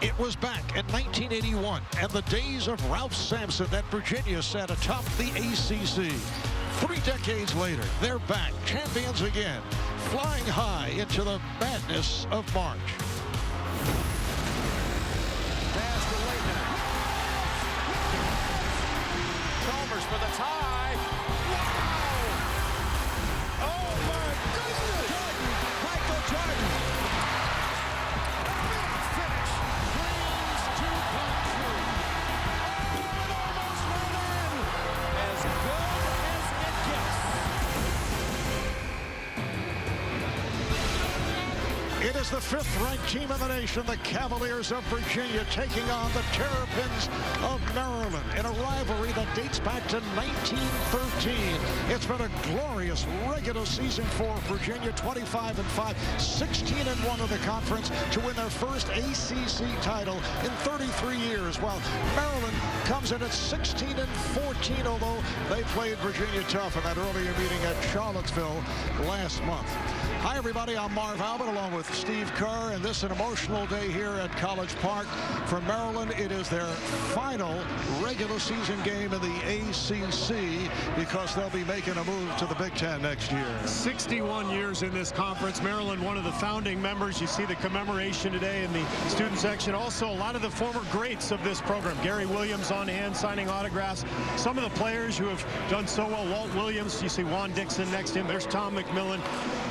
It was back in 1981, and the days of Ralph Sampson that Virginia sat atop the ACC. 3 decades later, they're back, champions again, flying high into the madness of March. Pass to Leighton. Chalmers for the tie. Wow! Oh my goodness! Jordan, Michael Jordan. Finish. Dreams to come true. Oh, it almost went in. As good as it gets. It is the 5th-ranked team in the nation, the Cavaliers of Virginia, taking on the Terrapins of Maryland in a rivalry that dates back to 1913. It's been a glorious regular season for Virginia, 25-5, 16-1 in the conference to win their first ACC title in 33 years, while Maryland comes in at 16-14, although they played Virginia tough in that earlier meeting at Charlottesville last month. Hi, everybody. I'm Marv Albert along with Steve Kerr, and this is an emotional day here at College Park. For Maryland, it is their final regular season game in the ACC because they'll be making a move to the Big Ten next year. 61 years in this conference. Maryland, one of the founding members. You see the commemoration today in the student section. Also, a lot of the former greats of this program. Gary Williams on hand signing autographs. Some of the players who have done so well. Walt Williams, you see Juan Dixon next to him. There's Tom McMillan.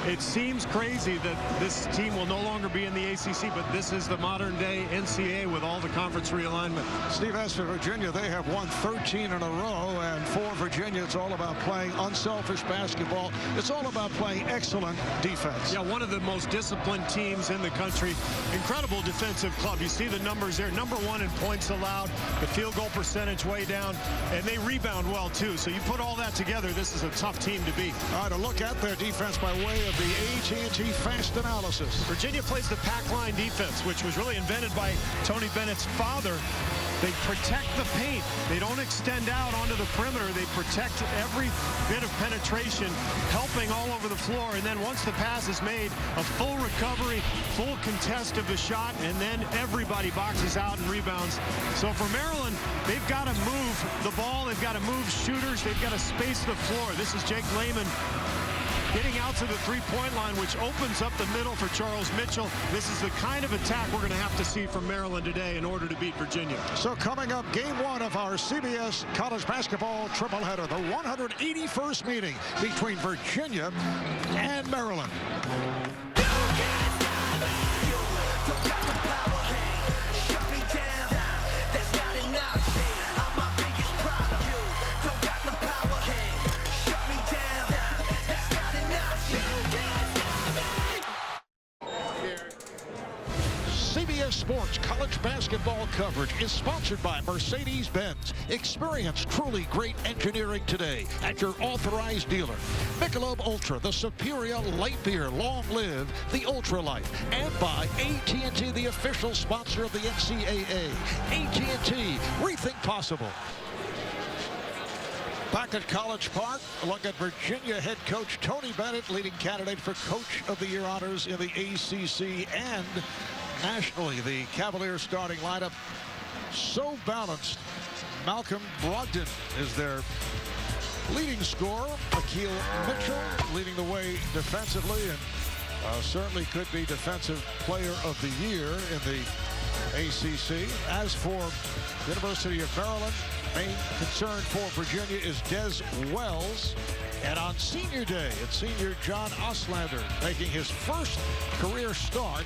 It seems crazy that this team will no longer be in the ACC, but this is the modern day NCAA with all the conference realignment. Steve, as for Virginia, they have won 13 in a row, and for Virginia, it's all about playing unselfish basketball. It's all about playing excellent defense. Yeah, one of the most disciplined teams in the country. Incredible defensive club. You see the numbers there. #1 in points allowed, the field goal percentage way down, and they rebound well, too. So you put all that together, this is a tough team to beat. All right, a look at their defense by way of the AT&T Fast Analysis. Virginia plays the pack line defense, which was really invented by Tony Bennett's father. They protect the paint. They don't extend out onto the perimeter. They protect every bit of penetration, helping all over the floor. And then once the pass is made, a full recovery, full contest of the shot, and then everybody boxes out and rebounds. So for Maryland, they've got to move the ball. They've got to move shooters. They've got to space the floor. This is Jake Layman getting out to the three-point line, which opens up the middle for Charles Mitchell. This is the kind of attack we're going to have to see from Maryland today in order to beat Virginia. So coming up, game 1 of our CBS college basketball tripleheader, the 181st meeting between Virginia and Maryland. CBS Sports college basketball coverage is sponsored by Mercedes-Benz. Experience truly great engineering today at your authorized dealer. Michelob Ultra, the superior light beer. Long live the Ultra Light. And by AT&T, the official sponsor of the NCAA. AT&T, rethink possible. Back at College Park, a look at Virginia head coach Tony Bennett, leading candidate for Coach of the Year honors in the ACC and nationally. The Cavaliers starting lineup so balanced. Malcolm Brogdon is their leading scorer. Akil Mitchell leading the way defensively, and certainly could be Defensive Player of the Year in the ACC. As for University of Maryland, main concern for Virginia is Des Wells. And on senior day, it's senior John Oslander making his first career start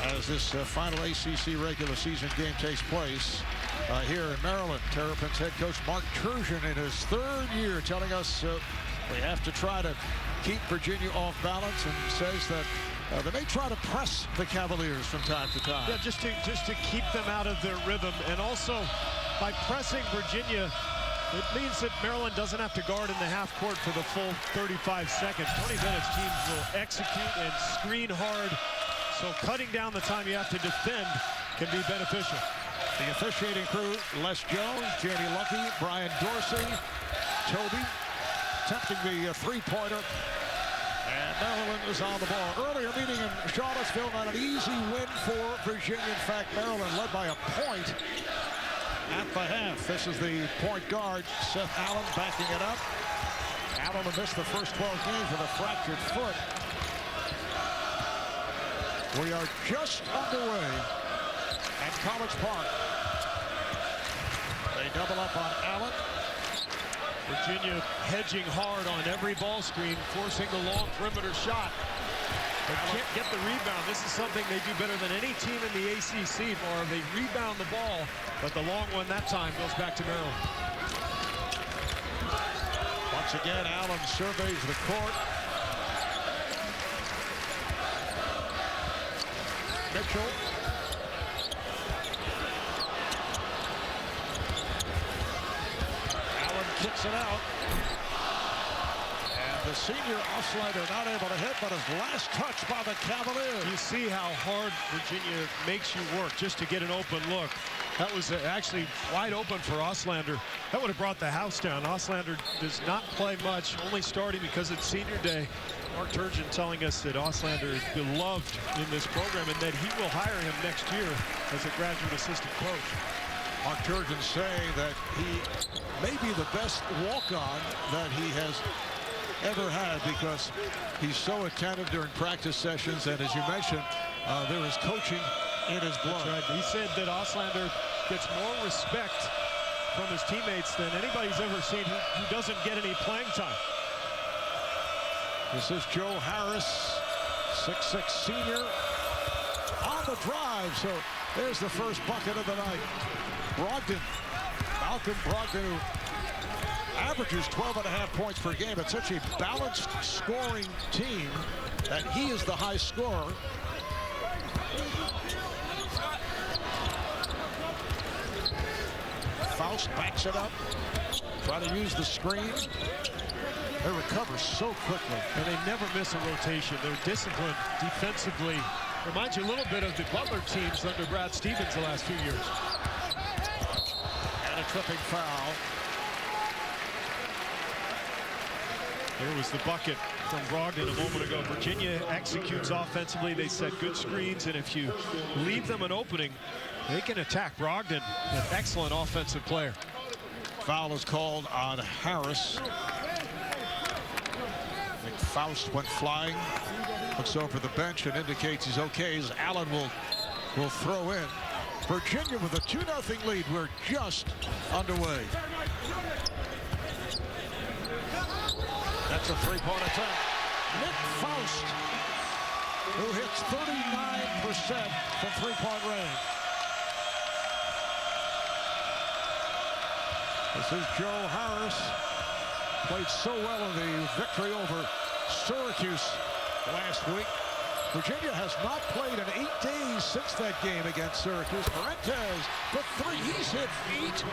as this final ACC regular season game takes place here in Maryland. Terrapins head coach Mark Turgeon in his 3rd year telling us we have to try to keep Virginia off balance, and says that they may try to press the Cavaliers from time to time. Yeah, just to keep them out of their rhythm, and also by pressing Virginia, it means that Maryland doesn't have to guard in the half court for the full 35 seconds. Tony Bennett's teams will execute and screen hard, so cutting down the time you have to defend can be beneficial. The officiating crew: Les Jones, Jamie Luckey, Brian Dorsey, Toby attempting the three-pointer. And Maryland is on the ball. Earlier meeting in Charlottesville, not an easy win for Virginia. In fact, Maryland led by a point at the half. This is the point guard, Seth Allen, backing it up. Allen missed the first 12 games with a fractured foot. We are just underway at College Park. They double up on Allen. Virginia hedging hard on every ball screen, forcing the long perimeter shot. They can't get the rebound. This is something they do better than any team in the ACC. More, they rebound the ball, but the long one that time goes back to Maryland. Once again, Allen surveys the court. Mitchell. Allen kicks it out. And the senior Auslander not able to hit, but his last touch by the Cavaliers. You see how hard Virginia makes you work just to get an open look. That was actually wide open for Auslander. That would have brought the house down. Auslander does not play much, only starting because it's senior day. Mark Turgeon telling us that Auslander is beloved in this program and that he will hire him next year as a graduate assistant coach. Mark Turgeon saying that he may be the best walk-on that he has ever had because he's so attentive during practice sessions, and as you mentioned, there is coaching in his blood. That's right. He said that Auslander gets more respect from his teammates than anybody's ever seen who doesn't get any playing time. This is Joe Harris, 6'6" senior, on the drive. So there's the first bucket of the night. Brogdon, Malcolm Brogdon, who averages 12.5 points per game. It's such a balanced scoring team that he is the high scorer. Faust backs it up, trying to use the screen. They recover so quickly. And they never miss a rotation. They're disciplined defensively. Reminds you a little bit of the Butler teams under Brad Stevens the last few years. And a tripping foul. Here was the bucket from Brogdon a moment ago. Virginia executes offensively. They set good screens, and if you leave them an opening, they can attack. Brogdon, an excellent offensive player. Foul is called on Harris. Faust went flying, looks over the bench and indicates he's okay as Allen will throw in. Virginia with a 2-0 lead. We're just underway. That's a three-point attempt. Nick Faust, who hits 39% from three-point range. This is Joe Harris. Played so well in the victory over Syracuse last week. Virginia has not played in 8 days since that game against Syracuse. Fuentes, the three. He's hit 8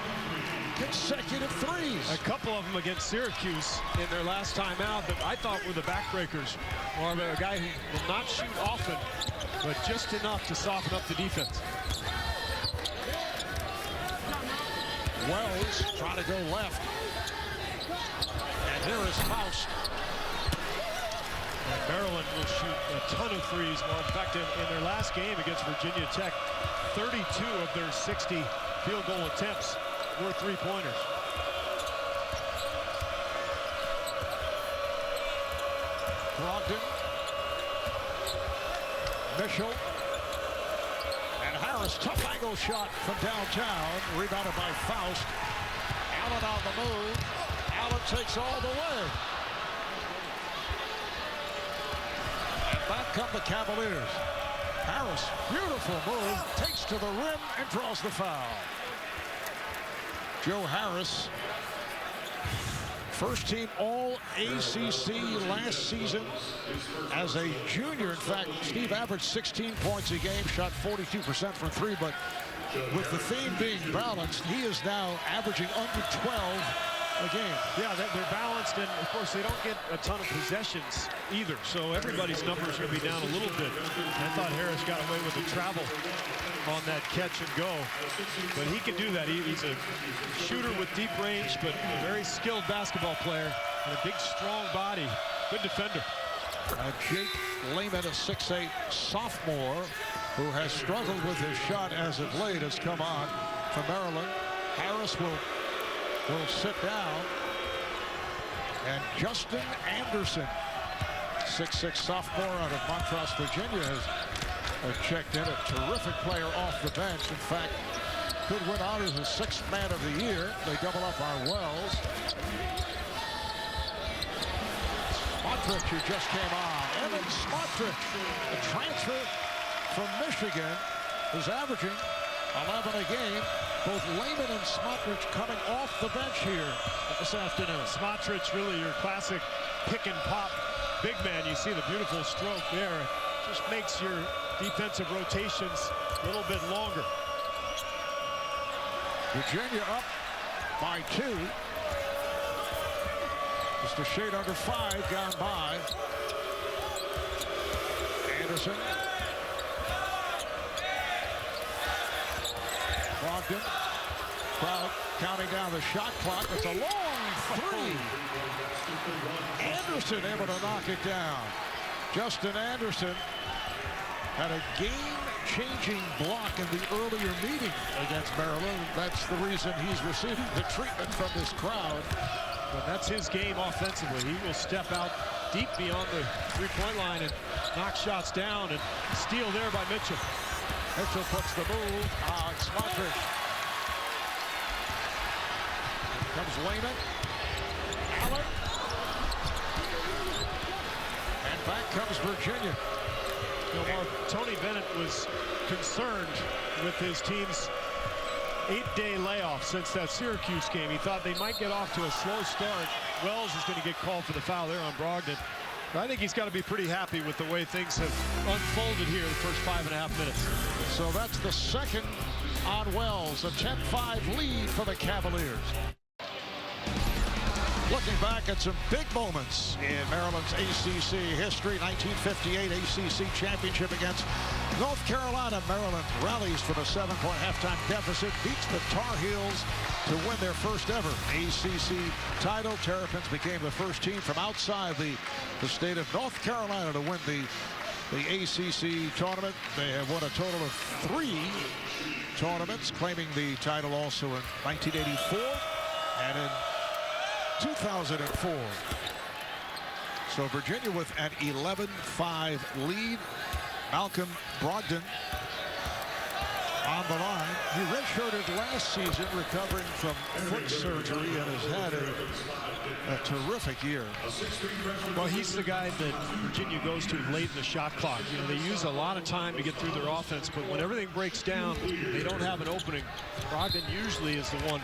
consecutive threes. A couple of them against Syracuse in their last time out that I thought were the backbreakers. Or a guy who will not shoot often, but just enough to soften up the defense. Wells trying to go left. And here is Faust. And Maryland will shoot a ton of threes. Well, in fact, in their last game against Virginia Tech, 32 of their 60 field goal attempts were three-pointers. Brogdon. Mitchell. And Harris, tough angle shot from downtown. Rebounded by Faust. Allen on the move. Allen takes all the way. And back come the Cavaliers. Harris, beautiful move, takes to the rim and draws the foul. Joe Harris, first team All-ACC last season as a junior. In fact, Steve averaged 16 points a game, shot 42% from three, but with the theme being balanced, he is now averaging under 12 a game. Yeah, they're balanced, and of course they don't get a ton of possessions either, so everybody's numbers are going to be down a little bit. I thought Harris got away with the travel on that catch and go, but he can do that. He's a shooter with deep range, but a very skilled basketball player and a big, strong body. Good defender. Jake Layman, a 6'8" sophomore, who has struggled with his shot as of late, has come on for Maryland. Harris will sit down. And Justin Anderson, 6'6" sophomore out of Montrose, Virginia, has checked in. A terrific player off the bench. In fact, could win honors as sixth man of the year. They double up on Wells. Smotrich, who just came on. Evan Smotrich, a transfer from Michigan, is averaging 11 a game. Both Lehman and Smotrich coming off the bench here this afternoon. Smotrich, really your classic pick and pop big man. You see the beautiful stroke there. Just makes your defensive rotations a little bit longer. Virginia up by 2. Just a shade under 5 gone by. Anderson. Brogdon. Crowd counting down the shot clock. It's a long 3. Anderson able to knock it down. Justin Anderson had a game-changing block in the earlier meeting against Maryland. That's the reason he's receiving the treatment from this crowd. But that's his game offensively. He will step out deep beyond the three-point line and knock shots down, and steal there by Mitchell. Mitchell puts the move on Smotrich. Comes Lehman. Allen. And back comes Virginia. You know, Tony Bennett was concerned with his team's 8-day layoff since that Syracuse game. He thought they might get off to a slow start. Wells is going to get called for the foul there on Brogdon. But I think he's got to be pretty happy with the way things have unfolded here the first 5.5 minutes. So that's the second on Wells. A 10-5 lead for the Cavaliers. Looking back at some big moments in Maryland's ACC history. 1958 ACC championship against North Carolina. Maryland rallies from a 7-point halftime deficit, beats the Tar Heels to win their first ever ACC title. Terrapins became the first team from outside the state of North Carolina to win the ACC tournament. They have won a total of 3 tournaments, claiming the title also in 1984 and in 2004. So Virginia with an 11-5 lead. Malcolm Brogdon on the line. He redshirted last season, recovering from foot surgery, and has had a terrific year. Well, he's the guy that Virginia goes to late in the shot clock. You know, they use a lot of time to get through their offense, but when everything breaks down, they don't have an opening. Brogdon usually is the one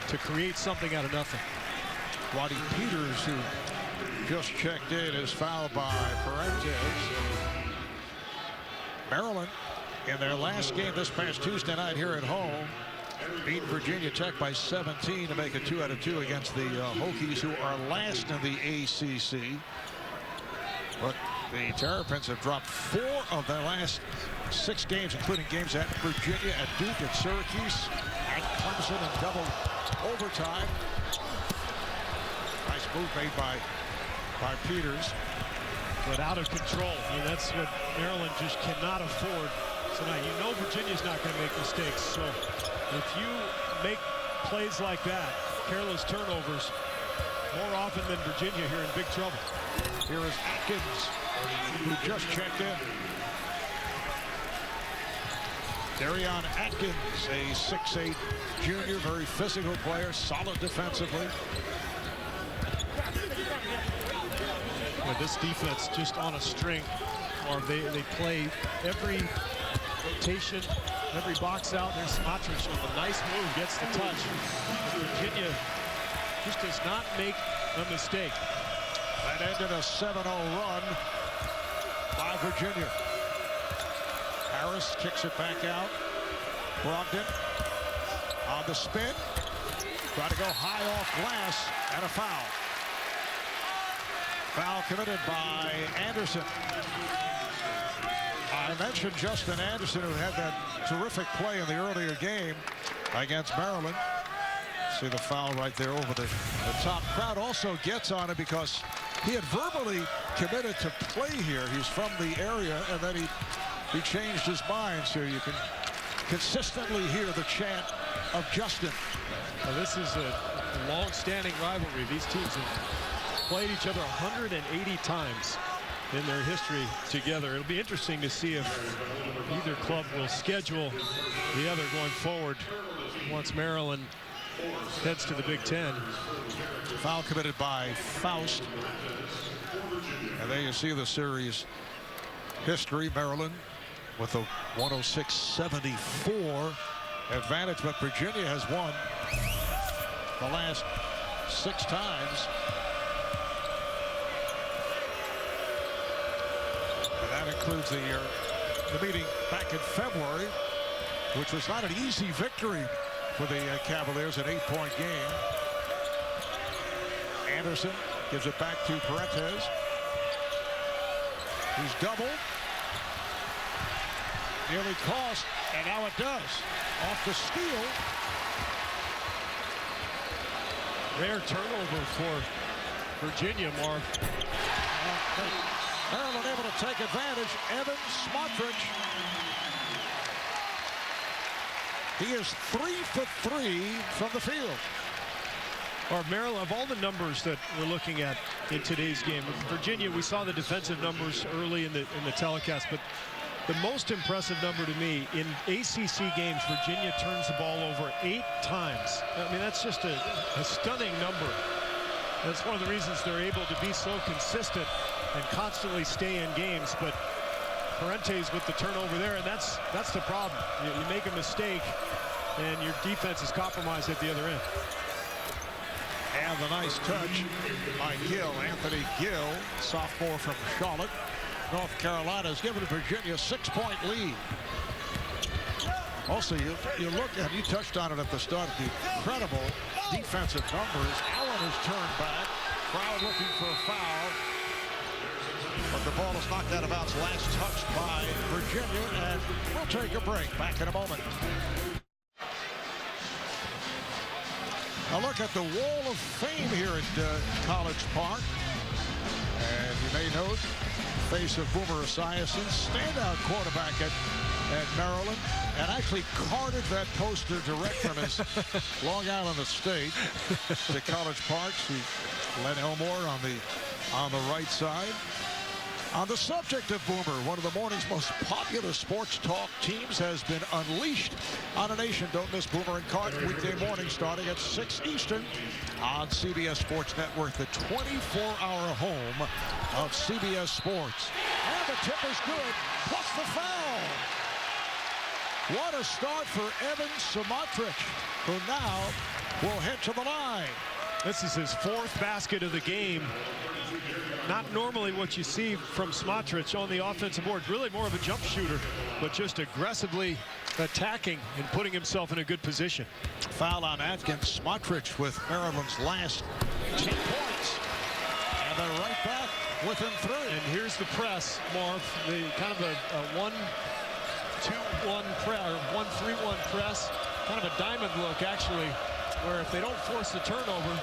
to create something out of nothing. Waddy Peters, who just checked in, is fouled by Parentes. Maryland, in their last game this past Tuesday night here at home, beat Virginia Tech by 17 to make it 2 out of 2 against the Hokies, who are last in the ACC. But the Terrapins have dropped 4 of their last 6 games, including games at Virginia, at Duke, at Syracuse, at Clemson, and double overtime. Nice move made by Peters. But out of control. I mean, that's what Maryland just cannot afford tonight. You know Virginia's not going to make mistakes. So if you make plays like that, careless turnovers, more often than Virginia, you're in big trouble. Here is Atkins, who just checked in. Darion Atkins, a 6'8" junior, very physical player, solid defensively. Well, this defense just on a string, or they play every rotation, every box out. There's Smotrich with a nice move, gets the touch. Virginia just does not make a mistake. That ended a 7-0 run by Virginia. Harris kicks it back out. Brogdon on the spin. Try to go high off glass, and a foul. Foul committed by Anderson. I mentioned Justin Anderson, who had that terrific play in the earlier game against Maryland. See the foul right there over the top. Crowd also gets on it because he had verbally committed to play here. He's from the area, and then he he changed his mind, so you can consistently hear the chant of Justin. Well, this is a long-standing rivalry. These teams have played each other 180 times in their history together. It'll be interesting to see if either club will schedule the other going forward once Maryland heads to the Big Ten. Foul committed by Faust. And there you see the series history. Maryland with a 106-74 advantage, but Virginia has won the last 6 times. And that includes the meeting back in February, which was not an easy victory for the Cavaliers, an 8-point game. Anderson gives it back to Parentes. He's doubled. Nearly cost, and now it does. Off the steal. Rare turnover for Virginia, Mark. Maryland able to take advantage. Evan Smotrich. He is 3 for 3 from the field. Or Maryland, of all the numbers that we're looking at in today's game, Virginia, we saw the defensive numbers early in the telecast, but the most impressive number to me, in ACC games, Virginia turns the ball over 8 times. I mean, that's just a stunning number. That's one of the reasons they're able to be so consistent and constantly stay in games. But Parentes with the turnover there, and that's the problem. You make a mistake, and your defense is compromised at the other end. And the nice touch by Gill, Anthony Gill, sophomore from Charlotte, North Carolina, has given Virginia a 6-point lead. Also, you look, and you touched on it at the start, the incredible defensive numbers. Allen has turned back. Crowd looking for a foul. But the ball is knocked out of bounds. Last touched by Virginia, and we'll take a break. Back in a moment. A look at the Wall of Fame here at College Park. And you may note, face of Boomer Esiason, standout quarterback at Maryland, and actually carted that poster direct from his Long Island estate to College Park. See Len Elmore on the right side. On the subject of Boomer, one of the morning's most popular sports talk teams has been unleashed on a nation. Don't miss Boomer and Carton weekday morning starting at 6 Eastern on CBS Sports Network, the 24-hour home of CBS Sports. And the tip is good, plus the foul. What a start for Evan Smotrich, who now will head to the line. This is his 4th basket of the game. Not normally what you see from Smotrich on the offensive board. Really more of a jump shooter, but just aggressively attacking and putting himself in a good position. Foul on Atkins. Smotrich with Maryland's last 10 points. And they're right back within 3. And here's the press, Marv. The kind of a 1-2-1 press, or 1-3-1 press. Kind of a diamond look, actually, where if they don't force the turnover,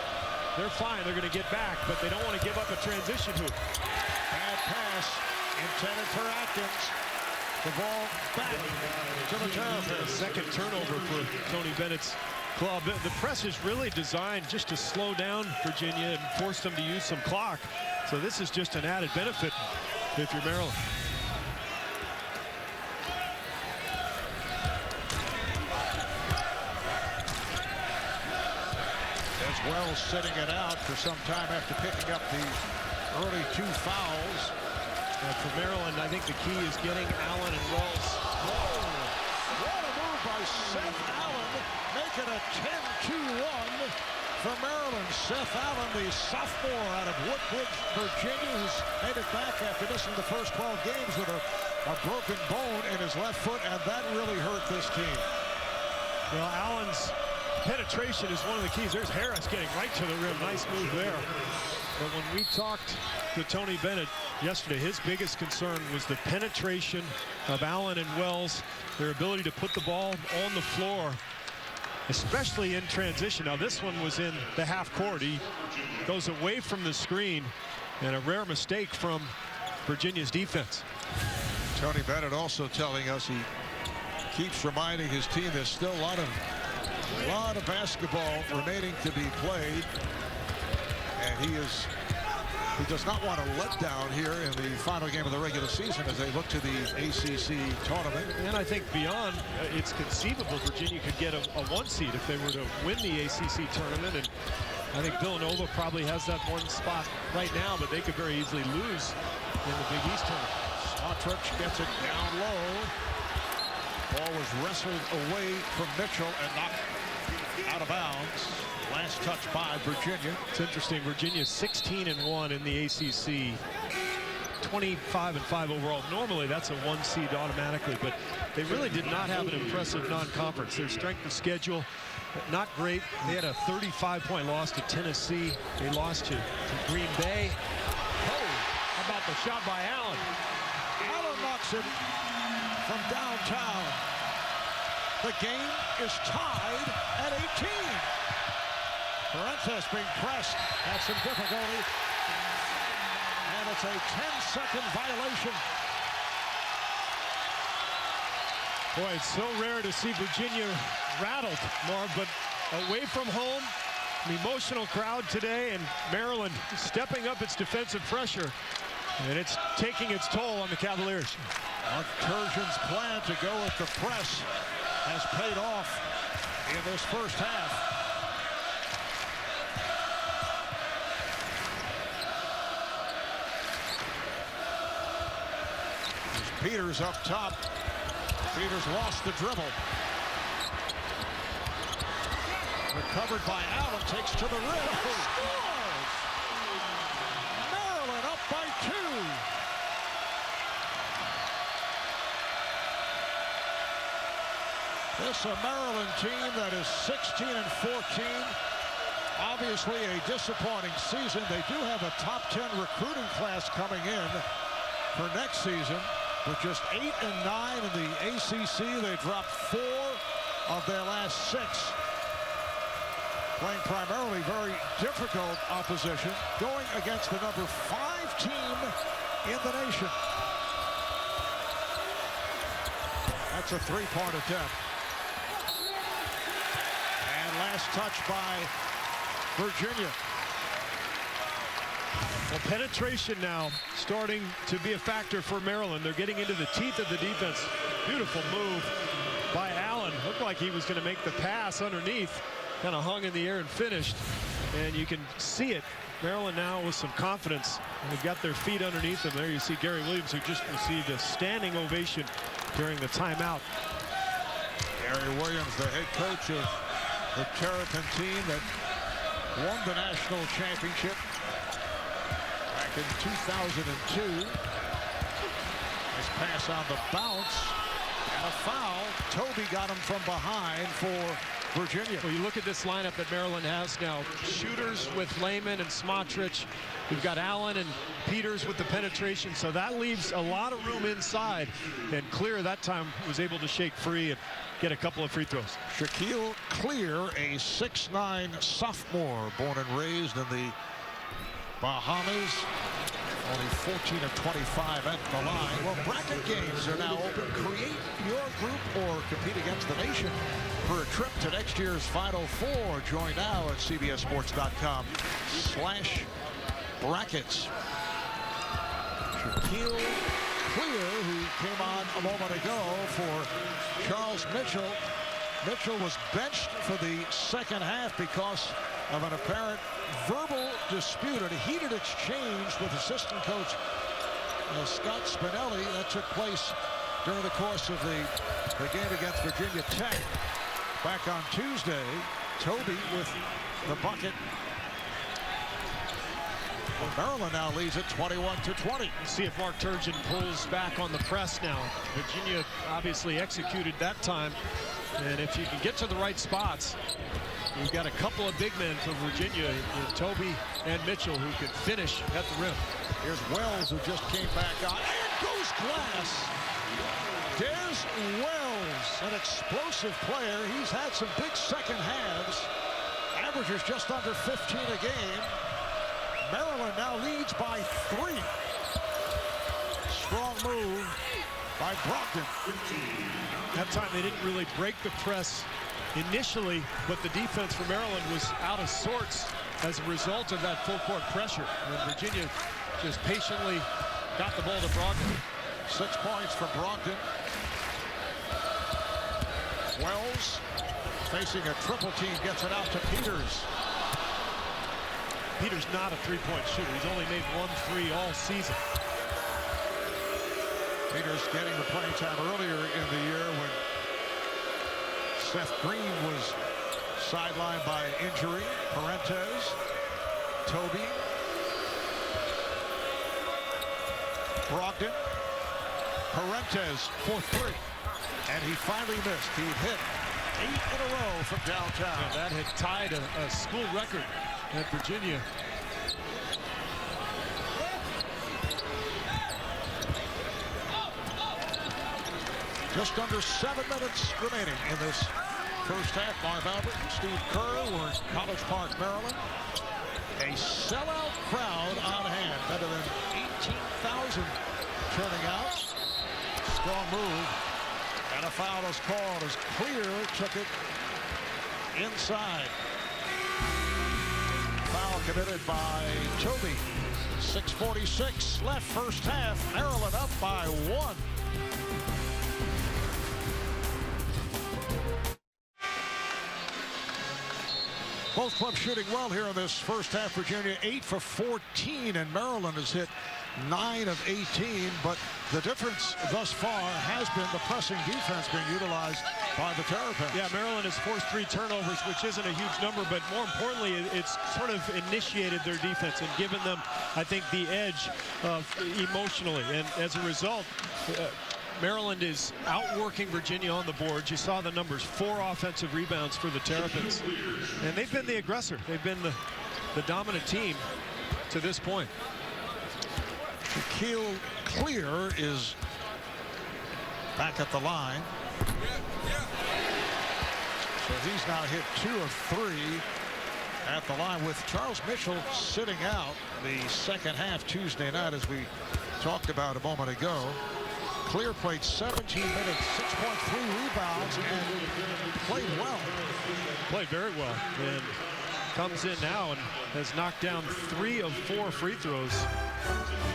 they're fine. They're going to get back, but they don't want to give up a transition hoop. Bad pass intended for Atkins. The ball back to the Terrapins. Second turnover for Tony Bennett's club. The press is really designed just to slow down Virginia and force them to use some clock. So this is just an added benefit if you're Maryland. Wells sitting it out for some time after picking up the early 2 fouls. For Maryland, I think the key is getting Allen and Wells. Whoa! What a move by Seth Allen, making a 10-2 run for Maryland. Seth Allen, the sophomore out of Woodbridge, Virginia, who's made it back after missing the first 12 games with a broken bone in his left foot, and that really hurt this team. Well, Allen's penetration is one of the keys. There's Harris getting right to the rim. Nice move there. But when we talked to Tony Bennett yesterday, his biggest concern was the penetration of Allen and Wells, their ability to put the ball on the floor, especially in transition. Now, this one was in the half court. He goes away from the screen, and a rare mistake from Virginia's defense. Tony Bennett also telling us he keeps reminding his team there's still a lot of basketball remaining to be played, and he does not want to let down here in the final game of the regular season as they look to the ACC tournament. And I think beyond, it's conceivable Virginia could get a 1 seed if they were to win the ACC tournament. And I think Villanova probably has that 1 spot right now, but they could very easily lose in the Big East tournament. Smotrich gets it down low. Ball was wrestled away from Mitchell and knocked out of bounds. Last touch by Virginia. It's interesting. Virginia's 16-1 in the ACC. 25-5 overall. Normally that's a 1 seed automatically, but they really did not have an impressive non-conference. Their strength of schedule, not great. They had a 35-point loss to Tennessee. They lost to Green Bay. Oh, how about the shot by Allen? Allen knocks it from downtown. The game is tied at 18. Fuentes being pressed, has some difficulty, and it's a 10-second violation. Boy, it's so rare to see Virginia rattled, Marv, but away from home, an emotional crowd today, and Maryland stepping up its defensive pressure, and it's taking its toll on the Cavaliers. Mark Turgeon's plan to go with the press has paid off in this first half. Peters up top. Peters lost the dribble. Recovered by Allen, takes to the rim. Scores! Maryland up by 2. This a Maryland team that is 16-14. Obviously a disappointing season. They do have a top 10 recruiting class coming in for next season. With just 8-9 in the ACC, they dropped 4 of their last 6. Playing primarily very difficult opposition, going against the number 5 team in the nation. That's a 3-point attempt. And last touch by Virginia. Well, penetration now starting to be a factor for Maryland. They're getting into the teeth of the defense. Beautiful move by Allen. Looked like he was going to make the pass underneath. Kind of hung in the air and finished. And you can see it. Maryland now with some confidence. They've got their feet underneath them. There you see Gary Williams, who just received a standing ovation during the timeout. Gary Williams, the head coach of the Terrapin team that won the national championship in 2002. Nice pass on the bounce and a foul. Toby got him from behind for Virginia. Well, you look at this lineup that Maryland has now. Shooters with Layman and Smotrich. We've got Allen and Peters with the penetration, so that leaves a lot of room inside. And Clear that time was able to shake free and get a couple of free throws. Shaquille Clear, a 6'9" sophomore, born and raised in the Bahamas, only 14 of 25 at the line. Well, bracket games are now open. Create your group or compete against the nation for a trip to next year's Final Four. Join now at cbssports.com/brackets. Shaquille Clear, who came on a moment ago for Charles Mitchell. Mitchell was benched for the second half because of an apparent verbal dispute and a heated exchange with assistant coach Scott Spinelli. That took place during the course of the game against Virginia Tech back on Tuesday. Toby with the bucket. Well, Maryland now leads it 21-20. See if Mark Turgeon pulls back on the press now. Virginia obviously executed that time. And if you can get to the right spots, you've got a couple of big men for Virginia, Toby and Mitchell, who can finish at the rim. Here's Wells, who just came back on. And goes Glass. There's Wells, an explosive player. He's had some big second halves. Averages just under 15 a game. Maryland now leads by 3. Strong move by Brogdon. That time they didn't really break the press initially, but the defense for Maryland was out of sorts as a result of that full court pressure. And Virginia just patiently got the ball to Brogdon. 6 points for Brogdon. Wells facing a triple team, gets it out to Peters. Peters not a three-point shooter. He's only made 1 3 all season. Peters getting the playing time earlier in the year when Seth Green was sidelined by injury. Parentes, Toby, Brogdon, Parentes for 3. And he finally missed. He hit 8 in a row from downtown. And that had tied a school record at Virginia. Just under 7 minutes remaining in this first half. Marv Albert and Steve Kerr were in College Park, Maryland. A sellout crowd on hand. Better than 18,000 turning out. Strong move. And a foul is called as Clear took it inside. Foul committed by Toby. 6:46 left first half. Maryland up by 1. Both clubs shooting well here in this first half. Virginia 8 for 14, and Maryland has hit 9 of 18. But the difference thus far has been the pressing defense being utilized by the Terrapins. Yeah, Maryland has forced 3 turnovers, which isn't a huge number, but more importantly, it's sort of initiated their defense and given them, I think, the edge emotionally. And as a result, Maryland is outworking Virginia on the board. You saw the numbers, 4 offensive rebounds for the Terrapins. And they've been the aggressor. They've been the dominant team to this point. Shaquille Clear is back at the line. So he's now hit 2 of 3 at the line, with Charles Mitchell sitting out the second half Tuesday night, as we talked about a moment ago. Clear played 17 minutes, 6.3 rebounds, and played well. Played very well, and comes in now and has knocked down 3 of 4 free throws.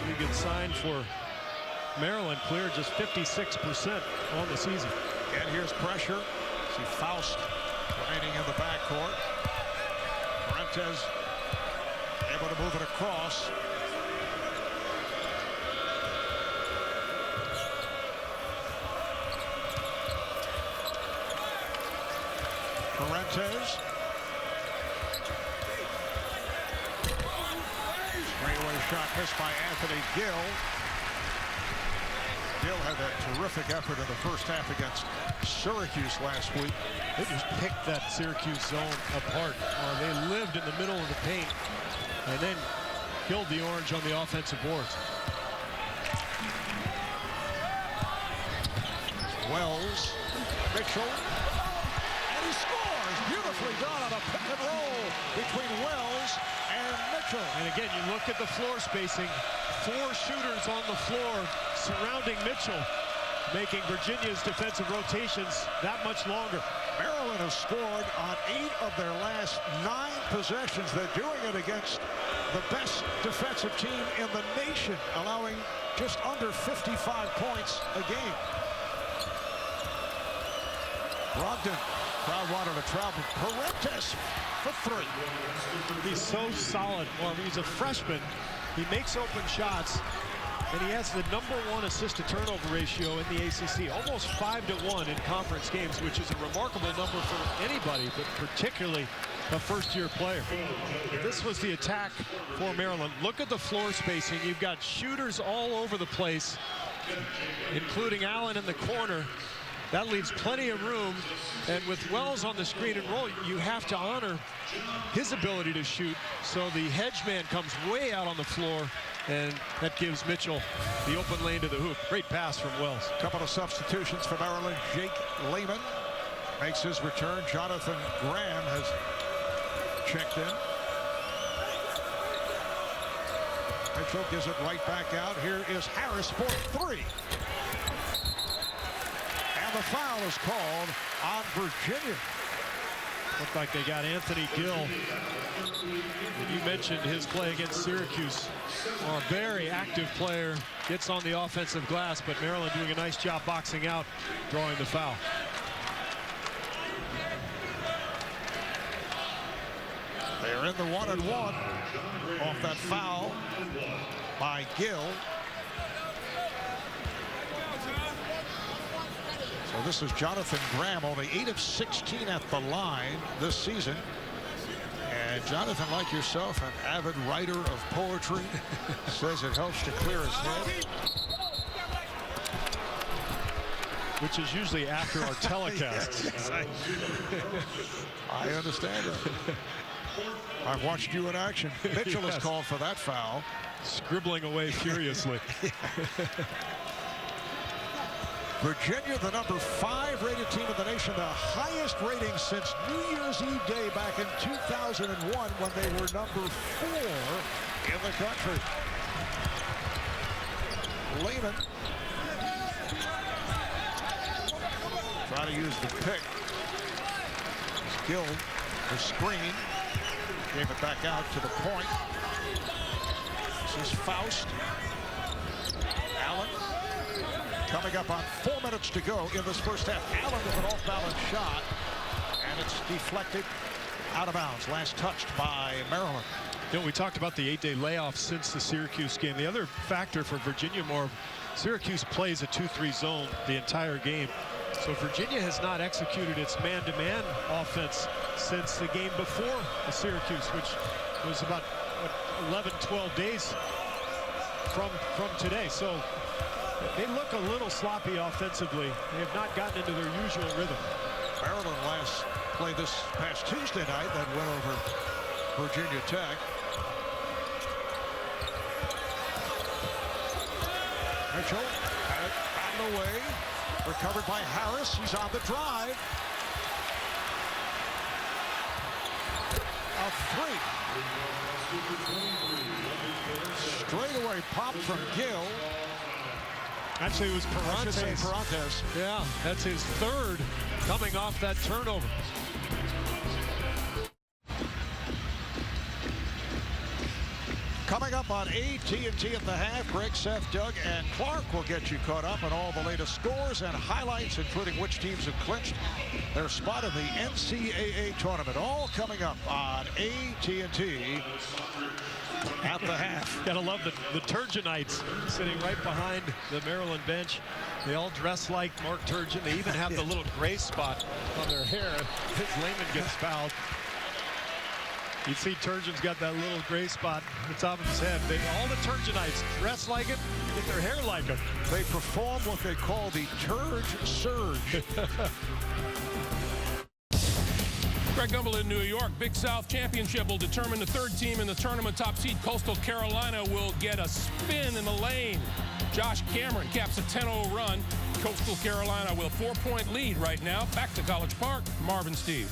Pretty good sign for Maryland. Clear just 56% on the season. And here's pressure. See Faust remaining in the backcourt. Parentes able to move it across. Parentes. Straightaway shot missed by Anthony Gill. Gill had that terrific effort in the first half against Syracuse last week. They just picked that Syracuse zone apart. They lived in the middle of the paint and then killed the Orange on the offensive boards. Wells, Mitchell, and he scores. Beautifully done on a pick and roll between Wells and Mitchell. And again, you look at the floor spacing. 4 shooters on the floor surrounding Mitchell, making Virginia's defensive rotations that much longer. Maryland has scored on 8 of their last 9 possessions. They're doing it against the best defensive team in the nation, allowing just under 55 points a game. Brogdon, crowd wanted to travel. Parentes for 3. He's so solid. Well, he's a freshman. He makes open shots, and he has the #1 assist-to-turnover ratio in the ACC, almost 5-to-1 in conference games, which is a remarkable number for anybody, but particularly a first-year player. This was the attack for Maryland. Look at the floor spacing. You've got shooters all over the place, including Allen in the corner. That leaves plenty of room, and with Wells on the screen and roll, you have to honor his ability to shoot. So the hedge man comes way out on the floor, and that gives Mitchell the open lane to the hoop. Great pass from Wells. A couple of substitutions for Maryland. Jake Lehman makes his return. Jonathan Graham has checked in. Mitchell gives it right back out. Here is Harris for 3. the foul is called on Virginia. Looked like they got Anthony Gill. And you mentioned his play against Syracuse. Well, a very active player, gets on the offensive glass, but Maryland doing a nice job boxing out, drawing the foul. They're in the 1-and-1 off that foul by Gill. So this is Jonathan Graham, only 8 of 16 at the line this season. And Jonathan, like yourself, an avid writer of poetry, says it helps to clear his head. Which is usually after our telecasts. Yes, I understand that. I've watched you in action. Mitchell has called for that foul. Scribbling away furiously. Virginia, the number 5 rated team in the nation, the highest rating since New Year's Eve Day back in 2001 when they were number 4 in the country. Lehman trying to use the pick. Gill, the screen, gave it back out to the point. This is Faust. Allen. Coming up on 4 minutes to go in this first half. Allen with an off-balance shot, and it's deflected out of bounds. Last touched by Maryland. You know, we talked about the 8-day layoff since the Syracuse game. The other factor for Virginia, Syracuse plays a 2-3 zone the entire game. So Virginia has not executed its man-to-man offense since the game before the Syracuse, which was about 11, 12 days from today. So they look a little sloppy offensively. They have not gotten into their usual rhythm. Maryland last played this past Tuesday night, that went over Virginia Tech. Mitchell had it batted away. Recovered by Harris. He's on the drive. A 3. Straightaway pop from Gill. Actually, it was Perrantes. Perrantes. Yeah, that's his 3rd coming off that turnover. Coming up on AT&T at the half, Greg, Seth, Doug, and Clark will get you caught up on all the latest scores and highlights, including which teams have clinched their spot in the NCAA tournament. All coming up on AT&T at the half. Gotta love the Turgeonites sitting right behind the Maryland bench. They all dress like Mark Turgeon. They even have the little gray spot on their hair as Lehman gets fouled. You see Turgeon's got that little gray spot on the top of his head. All the Turgeonites dress like it, get their hair like it. They perform what they call the Turge Surge. Greg Gumbel in New York. Big South Championship will determine the 3rd team in the tournament. Top seed Coastal Carolina will get a spin in the lane. Josh Cameron caps a 10-0 run. Coastal Carolina with a 4-point lead right now. Back to College Park, Marvin Steve.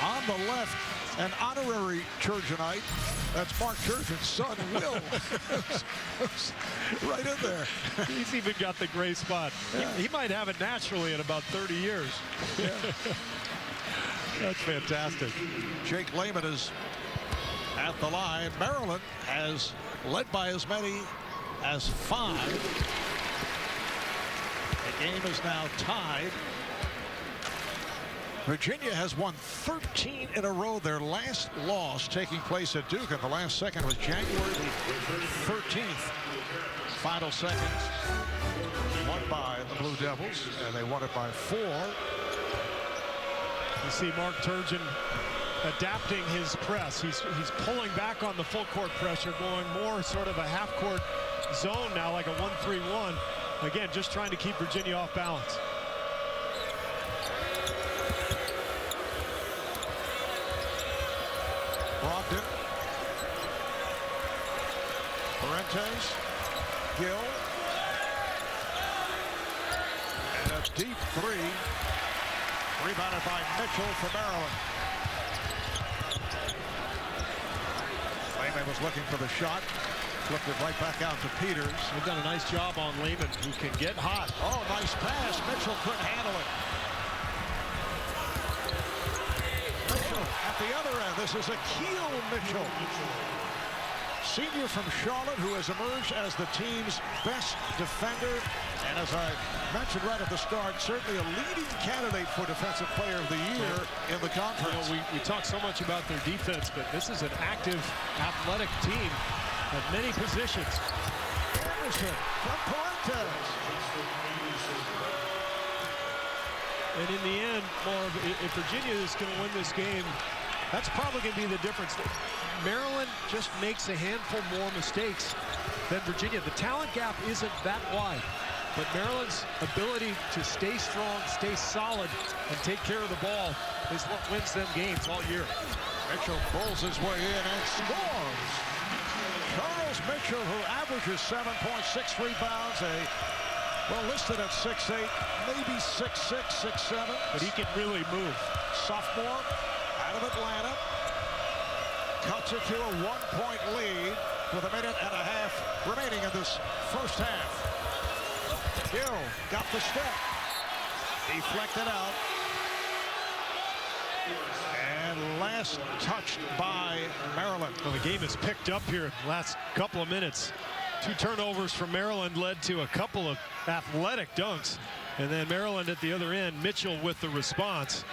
On the left, an honorary Turgeonite. That's Mark Turgeon's son, Will. Right in there. He's even got the gray spot. Yeah. He might have it naturally in about 30 years. Yeah. That's fantastic. Jake Lehman is at the line. Maryland has led by as many as 5. The game is now tied. Virginia has won 13 in a row. Their last loss taking place at Duke, and the last second was January the 13th. Final seconds won by the Blue Devils, and they won it by 4. You see Mark Turgeon adapting his press. He's pulling back on the full court pressure, going more sort of a half court zone now, like a 1-3-1. Again, just trying to keep Virginia off balance. Brogdon. Perrantes. Gill. And a deep 3. Rebounded by Mitchell for Maryland. Lehman was looking for the shot. Flipped it right back out to Peters. They've done a nice job on Lehman, who can get hot. Oh, nice pass. Mitchell couldn't handle it. Mitchell at the other end. This is Akil Mitchell, senior from Charlotte, who has emerged as the team's best defender. And as I mentioned right at the start, certainly a leading candidate for Defensive Player of the Year in the conference. You know, we talk so much about their defense, but this is an active, athletic team at many positions. Anderson from Parentes. And in the end, Marv, if Virginia is going to win this game, that's probably going to be the difference. Maryland just makes a handful more mistakes than Virginia. The talent gap isn't that wide, but Maryland's ability to stay strong, stay solid, and take care of the ball is what wins them games all year. Mitchell pulls his way in and scores. Charles Mitchell, who averages 7.6 rebounds, well, listed at 6'8", maybe 6'6", 6'7". But he can really move. Sophomore out of Atlanta. Cuts it to a 1-point lead with a minute and a half remaining in this first half. Gill got the step. Deflected out. And last touched by Maryland. Well, the game is picked up here in the last couple of minutes. 2 turnovers from Maryland led to a couple of athletic dunks. And then Maryland at the other end, Mitchell with the response.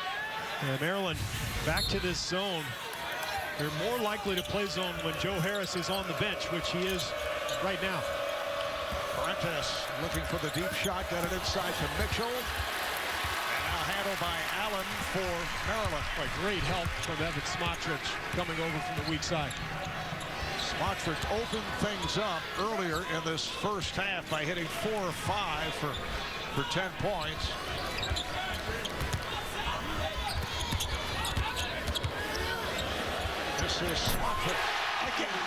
And Maryland back to this zone. They're more likely to play zone when Joe Harris is on the bench, which he is right now. Parentes looking for the deep shot, got it inside to Mitchell. And now handled by Allen for Maryland. Great help from Evan Smotrich coming over from the weak side. Smotrich opened things up earlier in this first half by hitting 4 or 5 for 10 points. This is Smotrich again.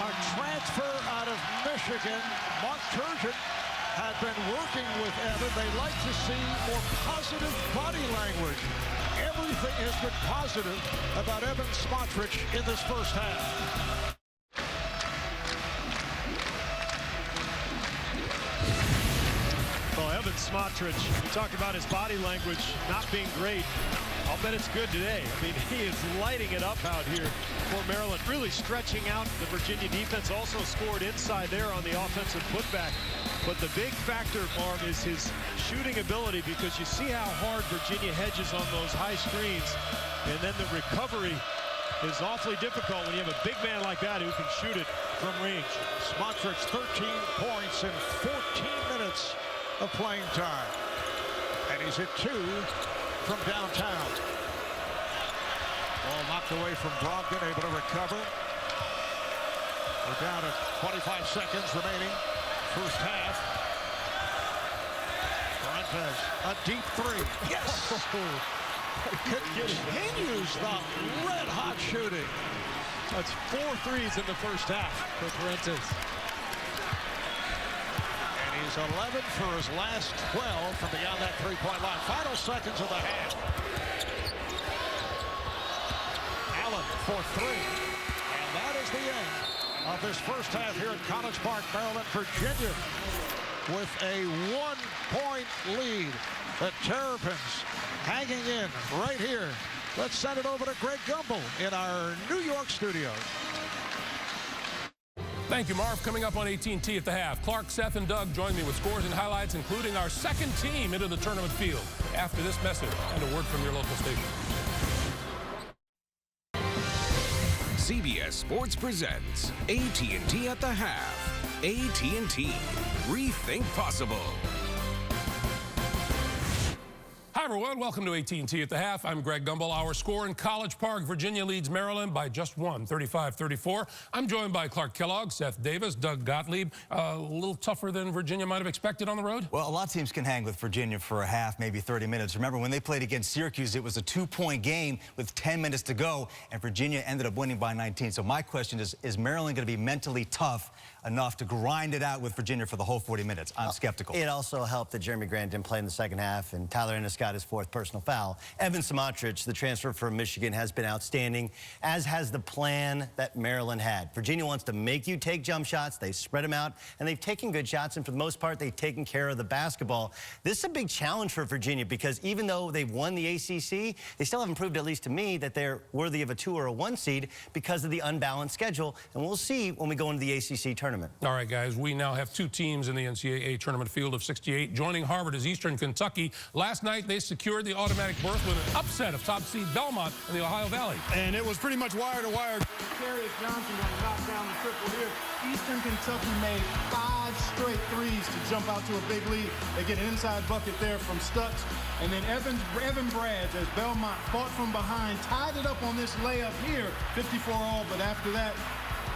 A transfer out of Michigan. Mark Turgeon had been working with Evan. They like to see more positive body language. Everything has been positive about Evan Smotrich in this first half. Well, Evan Smotrich, you talked about his body language not being great. I'll bet it's good today. I mean, he is lighting it up out here for Maryland, really stretching out the Virginia defense. Also scored inside there on the offensive putback. But the big factor, Marv, is his shooting ability, because you see how hard Virginia hedges on those high screens. And then the recovery is awfully difficult when you have a big man like that who can shoot it from range. Smotrich 13 points in 14 minutes of playing time. And he's hit 2 from downtown. Ball knocked away from Brogdon, able to recover. We're down to 25 seconds remaining. First half. Parentes, a deep 3. Yes! Continues the red-hot shooting. That's 4 threes in the first half for Parentes. And he's 11 for his last 12 from beyond that three-point line. Final seconds of the half. Allen for 3. And that is the end of this first half here at College Park, Maryland. Virginia with a 1-point lead. The Terrapins hanging in right here. Let's send it over to Greg Gumbel in our New York studios. Thank you, Marv. Coming up on AT&T at the half, Clark, Seth, and Doug join me with scores and highlights, including our second team into the tournament field. After this message and a word from your local station. CBS Sports presents AT&T at the half. AT&T. Rethink possible. Hi, everyone. Welcome to AT&T at the half. I'm Greg Gumbel. Our score in College Park, Virginia leads Maryland by just 1, 35-34. I'm joined by Clark Kellogg, Seth Davis, Doug Gottlieb. A little tougher than Virginia might have expected on the road? Well, a lot of teams can hang with Virginia for a half, maybe 30 minutes. Remember, when they played against Syracuse, it was a 2-point game with 10 minutes to go, and Virginia ended up winning by 19. So my question is Maryland going to be mentally tough enough to grind it out with Virginia for the whole 40 minutes. I'm skeptical. It also helped that Jeremy Grant didn't play in the second half, and Tyler Ennis got his 4th personal foul. Evan Samatrich, the transfer from Michigan, has been outstanding, as has the plan that Maryland had. Virginia wants to make you take jump shots. They spread them out, and they've taken good shots, and for the most part, they've taken care of the basketball. This is a big challenge for Virginia because even though they've won the ACC, they still haven't proved, at least to me, that they're worthy of a 2 or a 1 seed because of the unbalanced schedule, and we'll see when we go into the ACC tournament. All right, guys, we now have 2 teams in the NCAA tournament field of 68. Joining Harvard is Eastern Kentucky. Last night, they secured the automatic berth with an upset of top seed Belmont in the Ohio Valley. And it was pretty much wire to wire. Darius Johnson going to knock down the triple here. Eastern Kentucky made 5 straight threes to jump out to a big lead. They get an inside bucket there from Stutz. And then Evan Brads, as Belmont fought from behind, tied it up on this layup here, 54 all. But after that,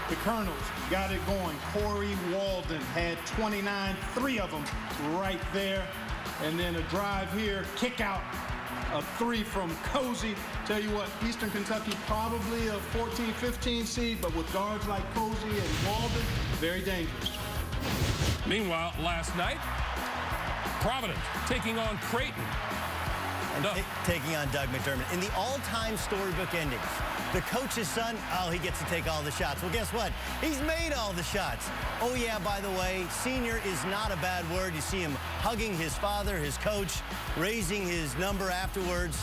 the Colonels got it going. Corey Walden had 29, 3 of them right there. And then a drive here, kick out, a 3 from Cozy. Tell you what, Eastern Kentucky probably a 14, 15 seed, but with guards like Cozy and Walden, very dangerous. Meanwhile, last night, Providence taking on Creighton. And taking on Doug McDermott. In the all-time storybook endings, the coach's son, oh, he gets to take all the shots. Well, guess what? He's made all the shots. Oh, yeah, by the way, senior is not a bad word. You see him hugging his father, his coach, raising his number afterwards.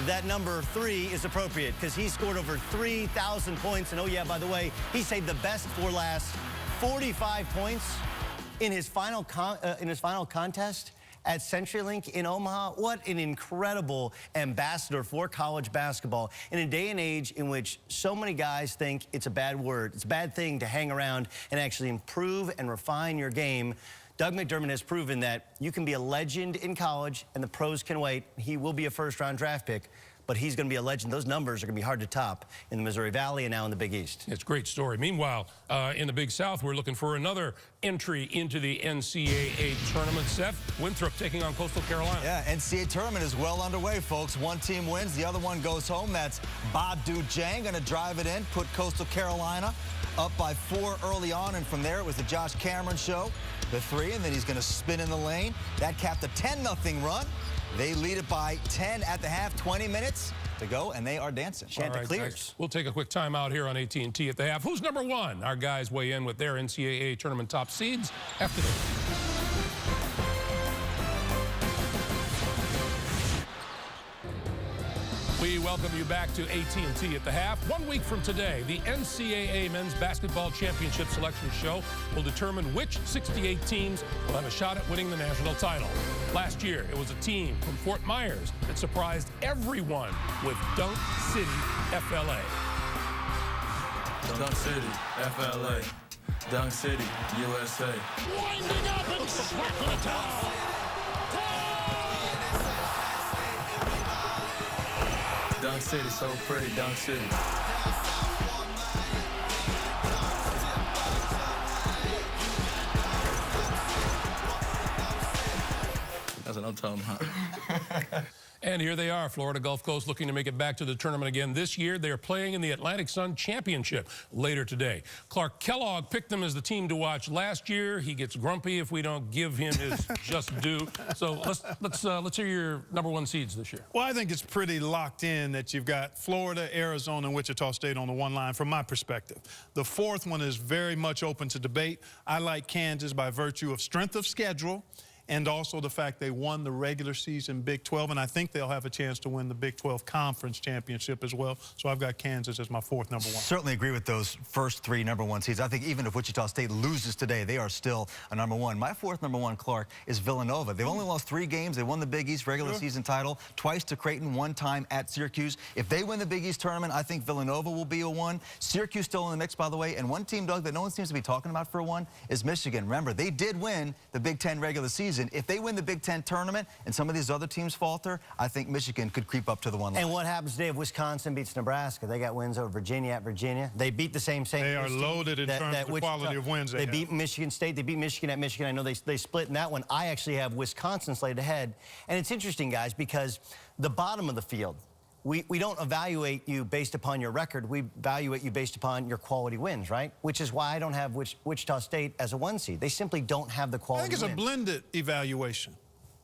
That number 3 is appropriate because he scored over 3,000 points. And, oh, yeah, by the way, he saved the best for last, 45 points in his final contest at CenturyLink in Omaha. What an incredible ambassador for college basketball in a day and age in which so many guys think it's a bad word. It's a bad thing to hang around and actually improve and refine your game. Doug McDermott has proven that you can be a legend in college and the pros can wait. He will be a first-round draft pick, but he's going to be a legend. Those numbers are going to be hard to top in the Missouri Valley and now in the Big East. It's a great story. Meanwhile, in the Big South, we're looking for another entry into the NCAA tournament. Seth, Winthrop taking on Coastal Carolina. Yeah, NCAA tournament is well underway, folks. One team wins, the other one goes home. That's Badu Jang going to drive it in, put Coastal Carolina up by 4 early on, and from there it was the Josh Cameron show, the 3, and then he's going to spin in the lane. That capped a 10-0 run. They lead it by 10 at the half, 20 minutes to go, and they are dancing. Chanticleers. We'll take a quick time out here on AT&T at the half. Who's number 1? Our guys weigh in with their NCAA tournament top seeds after this. We welcome you back to AT&T at the half. 1 week from today, the NCAA Men's Basketball Championship Selection Show will determine which 68 teams will have a shot at winning the national title. Last year, it was a team from Fort Myers that surprised everyone with Dunk City, FLA. Dunk City, FLA. Dunk City, USA. Winding up and slapping the towel. Dunk City, so pretty, Dunk City. That's what I'm talking about. And here they are, Florida Gulf Coast, looking to make it back to the tournament again this year. They are playing in the Atlantic Sun Championship later today. Clark Kellogg picked them as the team to watch last year. He gets grumpy if we don't give him his just due. So let's hear your number 1 seeds this year. Well, I think it's pretty locked in that you've got Florida, Arizona, and Wichita State on the one line from my perspective. The 4th one is very much open to debate. I like Kansas by virtue of strength of schedule and also the fact they won the regular season Big 12, and I think they'll have a chance to win the Big 12 Conference Championship as well. So I've got Kansas as my 4th number 1. Certainly agree with those first 3 number 1 seeds. I think even if Wichita State loses today, they are still a number 1. My 4th number 1, Clark, is Villanova. They've only lost 3 games. They won the Big East regular season title, twice to Creighton, 1 time at Syracuse. If they win the Big East tournament, I think Villanova will be a 1. Syracuse still in the mix, by the way. And one team, Doug, that no one seems to be talking about for a 1 is Michigan. Remember, they did win the Big Ten regular season. If they win the Big Ten tournament and some of these other teams falter, I think Michigan could creep up to the 1 line. And what happens today if Wisconsin beats Nebraska? They got wins over Virginia at Virginia. They beat the same They are loaded in terms of the quality of wins they beat Michigan State. They beat Michigan at Michigan. I know they split in that one. I actually have Wisconsin slated ahead. And it's interesting, guys, because the bottom of the field, we don't evaluate you based upon your record. We evaluate you based upon your quality wins, right? Which is why I don't have Wichita State as a 1 seed. They simply don't have the I quality think it's wins. a blended evaluation.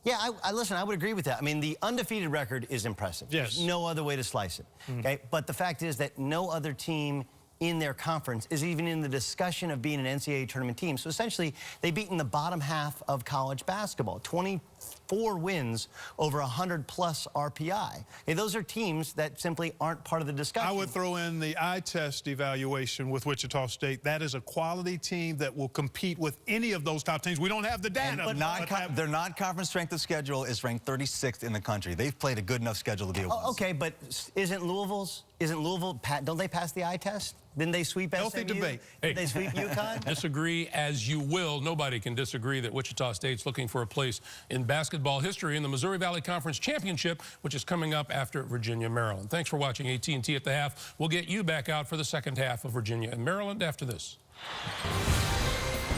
Yeah, listen, I would agree with that. I mean, the undefeated record is impressive. Yes. There's no other way to slice it, okay? But the fact is that no other team in their conference is even in the discussion of being an NCAA tournament team. So essentially, they beat in the bottom half of college basketball, 24 wins over 100-plus RPI. Okay, those are teams that simply aren't part of the discussion. I would throw in the eye test evaluation with Wichita State. That is a quality team that will compete with any of those top teams. We don't have the data. But their non-conference strength of schedule is ranked 36th in the country. They've played a good enough schedule to be a 1 seed. Okay, but isn't Louisville, don't they pass the eye test? Didn't they sweep SMU? Healthy debate. Did they sweep UConn? Disagree as you will. Nobody can disagree that Wichita State's looking for a place in basketball history in the Missouri Valley Conference Championship, which is coming up after Virginia, Maryland. Thanks for watching AT&T at the Half. We'll get you back out for the second half of Virginia and Maryland after this.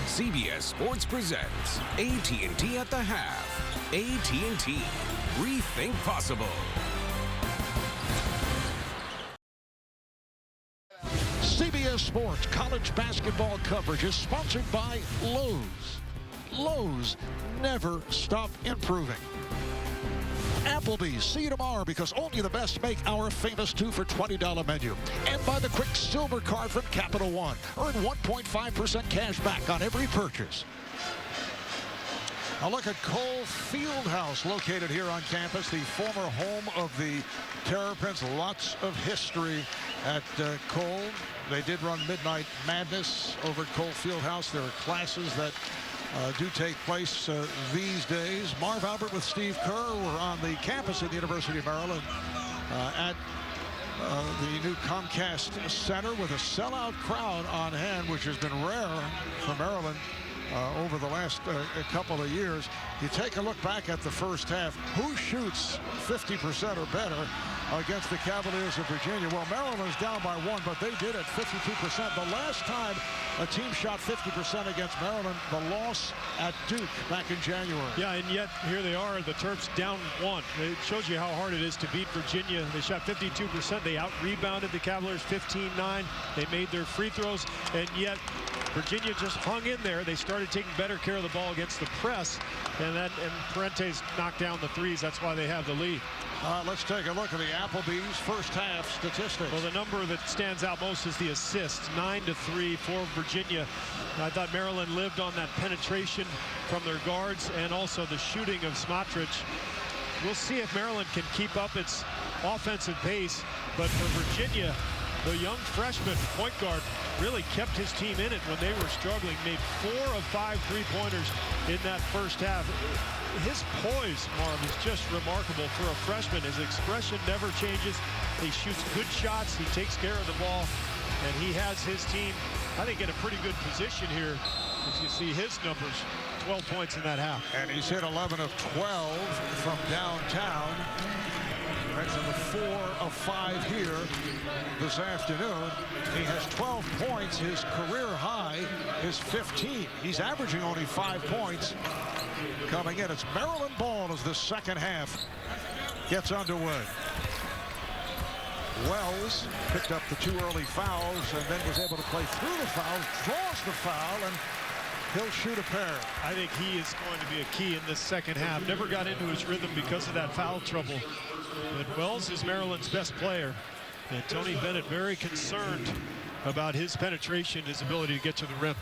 CBS Sports presents AT&T at the Half. AT&T. Rethink possible. CBS Sports college basketball coverage is sponsored by Lowe's. Lowe's, never stop improving. Applebee's, see you tomorrow because only the best make our famous 2 for $20 menu. And by the quick silver card from Capital One. Earn 1.5% cash back on every purchase. A look at Cole Fieldhouse, located here on campus, the former home of the Terrapins. Lots of history at Cole. They did run Midnight Madness over at Cole Fieldhouse. There are classes that do take place these days. Marv Albert with Steve Kerr were on the campus at the University of Maryland at the new Comcast Center with a sellout crowd on hand, which has been rare for Maryland over the last couple of years. You take a look back at the first half. Who shoots 50% or better against the Cavaliers of Virginia? Well, Maryland was down by 1, but they did it 52%. The last time a team shot 50% against Maryland, the loss at Duke back in January. Yeah, and yet here they are, the Terps down 1. It shows you how hard it is to beat Virginia. They shot 52%. They out-rebounded the Cavaliers 15-9. They made their free throws, and yet Virginia just hung in there. They started taking better care of the ball against the press, and Parentes knocked down the threes. That's why they have the lead. Let's take a look at the Applebee's first half statistics. Well, the number that stands out most is the assists, 9-3 for Virginia. I thought Maryland lived on that penetration from their guards and also the shooting of Smotrich. We'll see if Maryland can keep up its offensive pace, but for Virginia, the young freshman point guard really kept his team in it when they were struggling, made 4 of 5 three-pointers in that first half. His poise, Marv, is just remarkable for a freshman. His expression never changes. He shoots good shots. He takes care of the ball, and he has his team, I think, in a pretty good position here. As you see his numbers, 12 points in that half. And he's hit 11 of 12 from downtown. Mentioned the 4 of 5 here this afternoon. He has 12 points. His career high is 15. He's averaging only 5 points coming in. It's Maryland ball as the second half gets underway. Wells picked up the 2 early fouls and then was able to play through the fouls, draws the foul, and he'll shoot a pair. I think he is going to be a key in this second half. Never got into his rhythm because of that foul trouble. But Wells is Maryland's best player. And Tony Bennett very concerned about his penetration, his ability to get to the rim.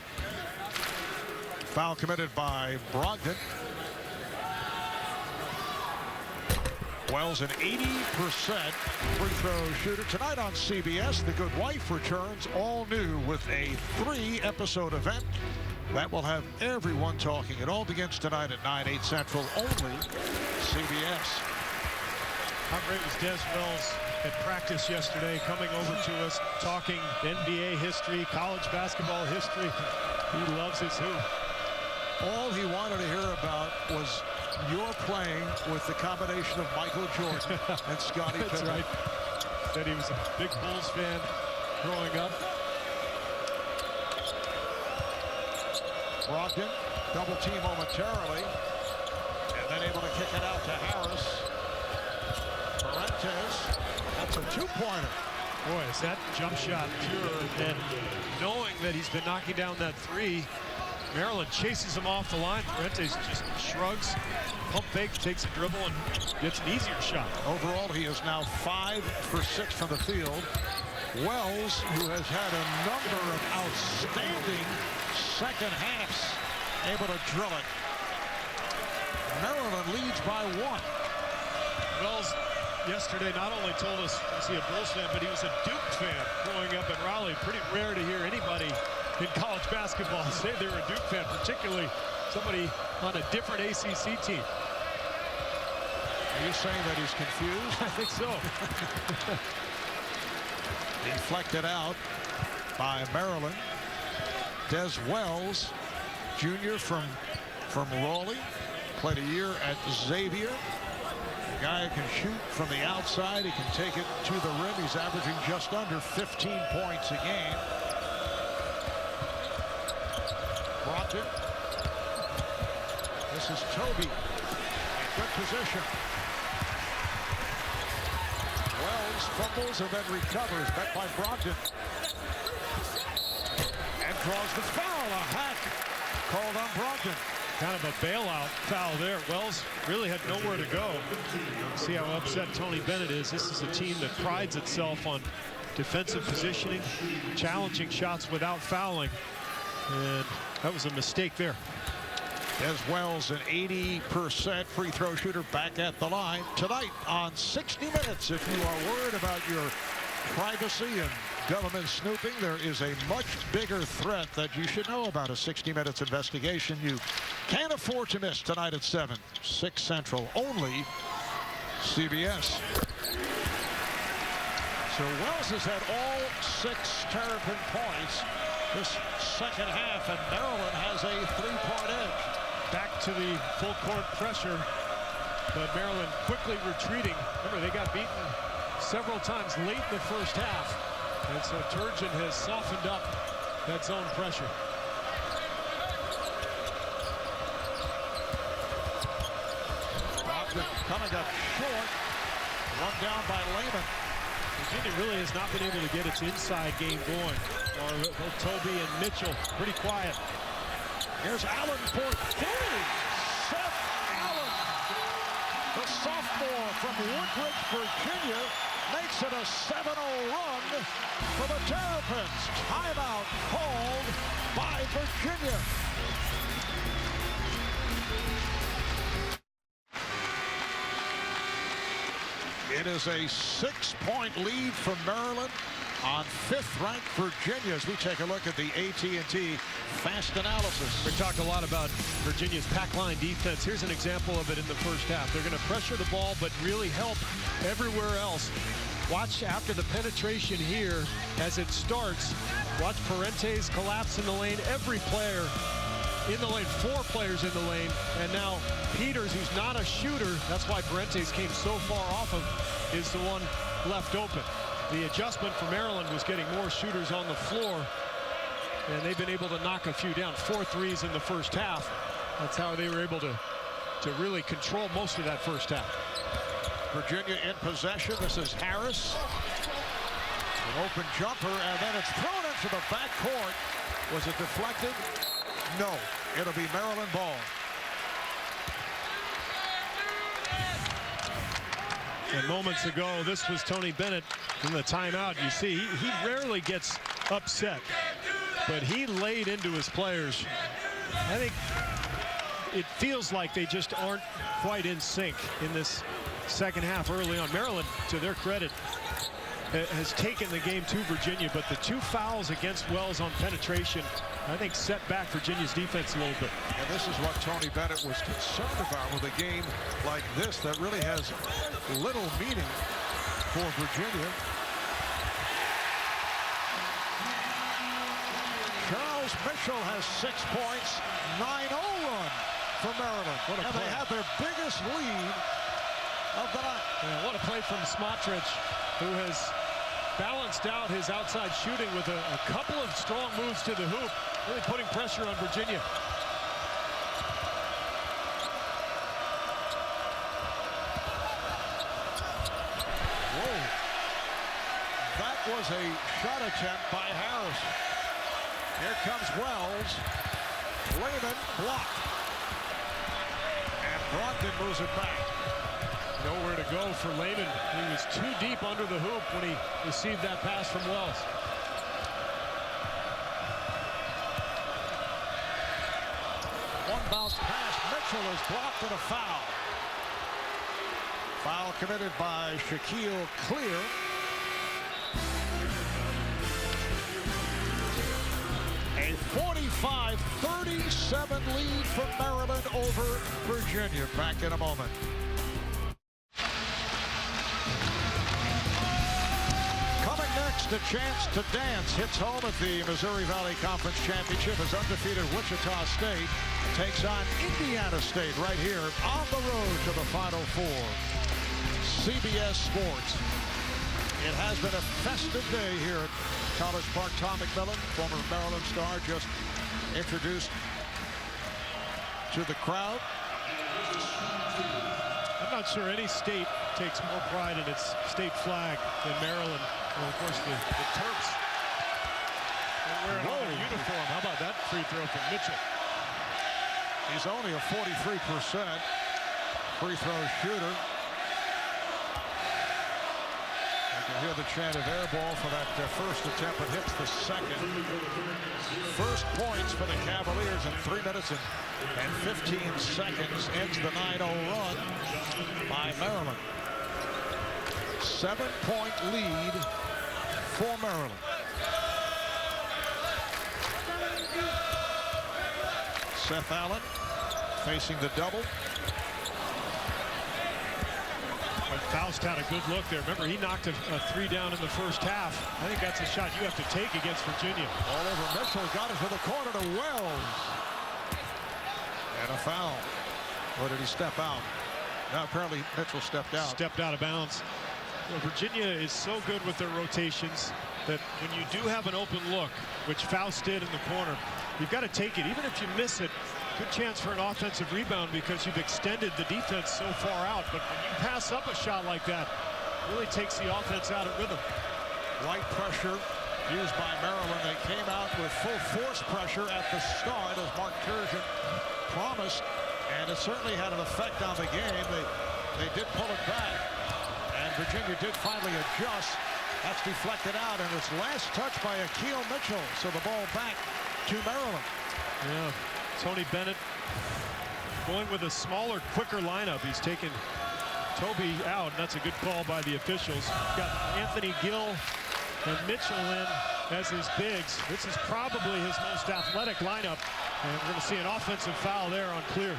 Foul committed by Brogdon. Wells, an 80% free throw shooter. Tonight on CBS, The Good Wife returns all new with a 3-episode event that will have everyone talking. It all begins tonight at 9/8 Central, only CBS. How great was Des Wells at practice yesterday, coming over to us, talking NBA history, college basketball history. He loves his hoop. All he wanted to hear about was your playing with the combination of Michael Jordan and Scottie Pippen. That's right. Said he was a big Bulls fan growing up. Brogdon, double team momentarily, and then able to kick it out to Harris. Parentes That's a two-pointer. Boy, is that jump shot pure. And knowing that he's been knocking down that three, Maryland chases him off the line. Fuentes just shrugs, pump fake, takes a dribble, and gets an easier shot. Overall, he is now 5 for 6 from the field. Wells, who has had a number of outstanding second halves, able to drill it. Maryland leads by 1. Wells yesterday not only told us is he a Bulls fan, but he was a Duke fan growing up in Raleigh. Pretty rare to hear anybody in college basketball say they were a Duke fan, particularly somebody on a different ACC team. Are you saying that he's confused? I think so. Deflected out by Maryland. Des Wells, junior from Raleigh, played a year at Xavier. A guy who can shoot from the outside. He can take it to the rim. He's averaging just under 15 points a game. Brockton. This is Toby. Good position. Wells fumbles and then recovers. Back by Brogdon. And draws the foul. A hack called on Brogdon. Kind of a bailout foul there. Wells really had nowhere to go. See how upset Tony Bennett is. This is a team that prides itself on defensive positioning, challenging shots without fouling. And that was a mistake there. Des Wells, an 80% free throw shooter, back at the line tonight on 60 Minutes. If you are worried about your privacy and government snooping, there is a much bigger threat that you should know about. A 60 Minutes investigation you can't afford to miss tonight at 7, 6 Central, only CBS. So Wells has had all 6 Terrapin points this second half, and Maryland has a 3-point edge. Back to the full court pressure, but Maryland quickly retreating. Remember, they got beaten several times late in the first half, and so Turgeon has softened up that zone pressure. Coming up short, run down by Lehman. Virginia really has not been able to get its inside game going. Both Toby and Mitchell pretty quiet. Here's Allen for 3. Seth Allen, the sophomore from Woodbridge, Virginia, makes it a 7-0 run for the Terrapins. Timeout called by Virginia. It is a 6-point lead for Maryland on 5th-ranked Virginia as we take a look at the AT&T Fast Analysis. We talked a lot about Virginia's pack line defense. Here's an example of it in the first half. They're going to pressure the ball, but really help everywhere else. Watch after the penetration here as it starts. Watch Fuentes collapse in the lane. Every player in the lane, 4 players in the lane, and now Peters, who's not a shooter, that's why Fuentes came so far off of, is the one left open. The adjustment for Maryland was getting more shooters on the floor, and they've been able to knock a few down. 4 threes in the first half. That's how they were able to really control most of that first half. Virginia in possession. This is Harris. An open jumper, and then it's thrown into the backcourt. Was it deflected? No. It'll be Maryland ball. And moments ago, this was Tony Bennett in the timeout. You see, he rarely gets upset, but he laid into his players. I think it feels like they just aren't quite in sync in this second half early on. Maryland, to their credit, has taken the game to Virginia, but the 2 fouls against Wells on penetration, I think, set back Virginia's defense a little bit. And this is what Tony Bennett was concerned about with a game like this that really has little meaning for Virginia. Charles Mitchell has 6 points, 9-0 run for Maryland. And they have their biggest lead of the night. Yeah, what a play from Smotrich, who has balanced out his outside shooting with a couple of strong moves to the hoop, really putting pressure on Virginia. Whoa. was a shot attempt by Harris. Here comes Wells. Lehman blocked. And Brogdon moves it back. Nowhere to go for Lehman. He was too deep under the hoop when he received that pass from Wells. One bounce pass. Mitchell is blocked and a foul. Foul committed by Shaquille Clear. A 45-37 lead for Maryland over Virginia. Back in a moment. Coming next, a chance to dance hits home at the Missouri Valley Conference Championship as undefeated Wichita State takes on Indiana State right here on the road to the Final Four. CBS Sports. It has been a festive day here at College Park. Tom McMillan, former Maryland star, just introduced to the crowd. I'm not sure any state takes more pride in its state flag than Maryland. And of course, the Terps are wearing a uniform. How about that free throw from Mitchell? He's only a 43% free throw shooter. You can hear the chant of air ball for that first attempt, but hits the second. First points for the Cavaliers in 3 minutes and 15 seconds. Ends the 9-0 run by Maryland. 7-point lead for Maryland. Seth Allen facing the double. Faust had a good look there. Remember, he knocked a three down in the first half. I think that's a shot you have to take against Virginia. All over Mitchell, got it to the corner to Wells. And a foul. Or did he step out? No, apparently Mitchell stepped out. Stepped out of bounds. Well, Virginia is so good with their rotations that when you do have an open look, which Faust did in the corner, you've got to take it. Even if you miss it, good chance for an offensive rebound because you've extended the defense so far out. But when you pass up a shot like that, it really takes the offense out of rhythm. Light pressure used by Maryland. They came out with full force pressure at the start, as Mark Turgeon promised, and it certainly had an effect on the game. They did pull it back, and Virginia did finally adjust. That's deflected out, and it's last touch by Akil Mitchell. So the ball back to Maryland. Yeah. Tony Bennett going with a smaller, quicker lineup. He's taken Toby out, and that's a good call by the officials. Got Anthony Gill and Mitchell in as his bigs. This is probably his most athletic lineup, and we're going to see an offensive foul there on Clear.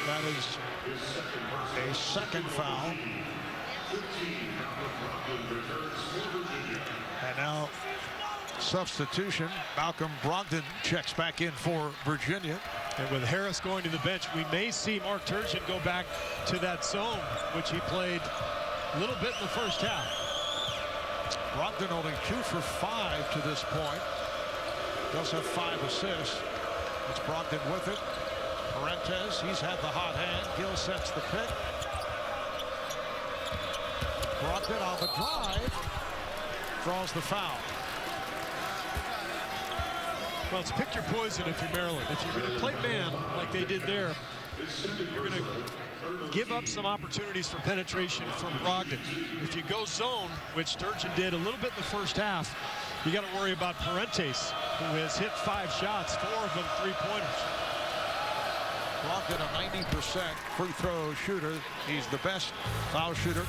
That is a second foul. And now substitution. Malcolm Brogdon checks back in for Virginia. And with Harris going to the bench, we may see Mark Turgeon go back to that zone, which he played a little bit in the first half. Brogdon only 2 for 5 to this point. Does have 5 assists. It's Brogdon with it. Parentes, he's had the hot hand. Gill sets the pick. Brogdon on the drive. Draws the foul. Well, it's pick your poison if you're Maryland. If you're going to play man like they did there, you're going to give up some opportunities for penetration from Brogdon. If you go zone, which Turgeon did a little bit in the first half, you got to worry about Parentes, who has hit 5 shots, 4 of them three-pointers. Brogdon, a 90% free throw shooter. He's the best foul shooter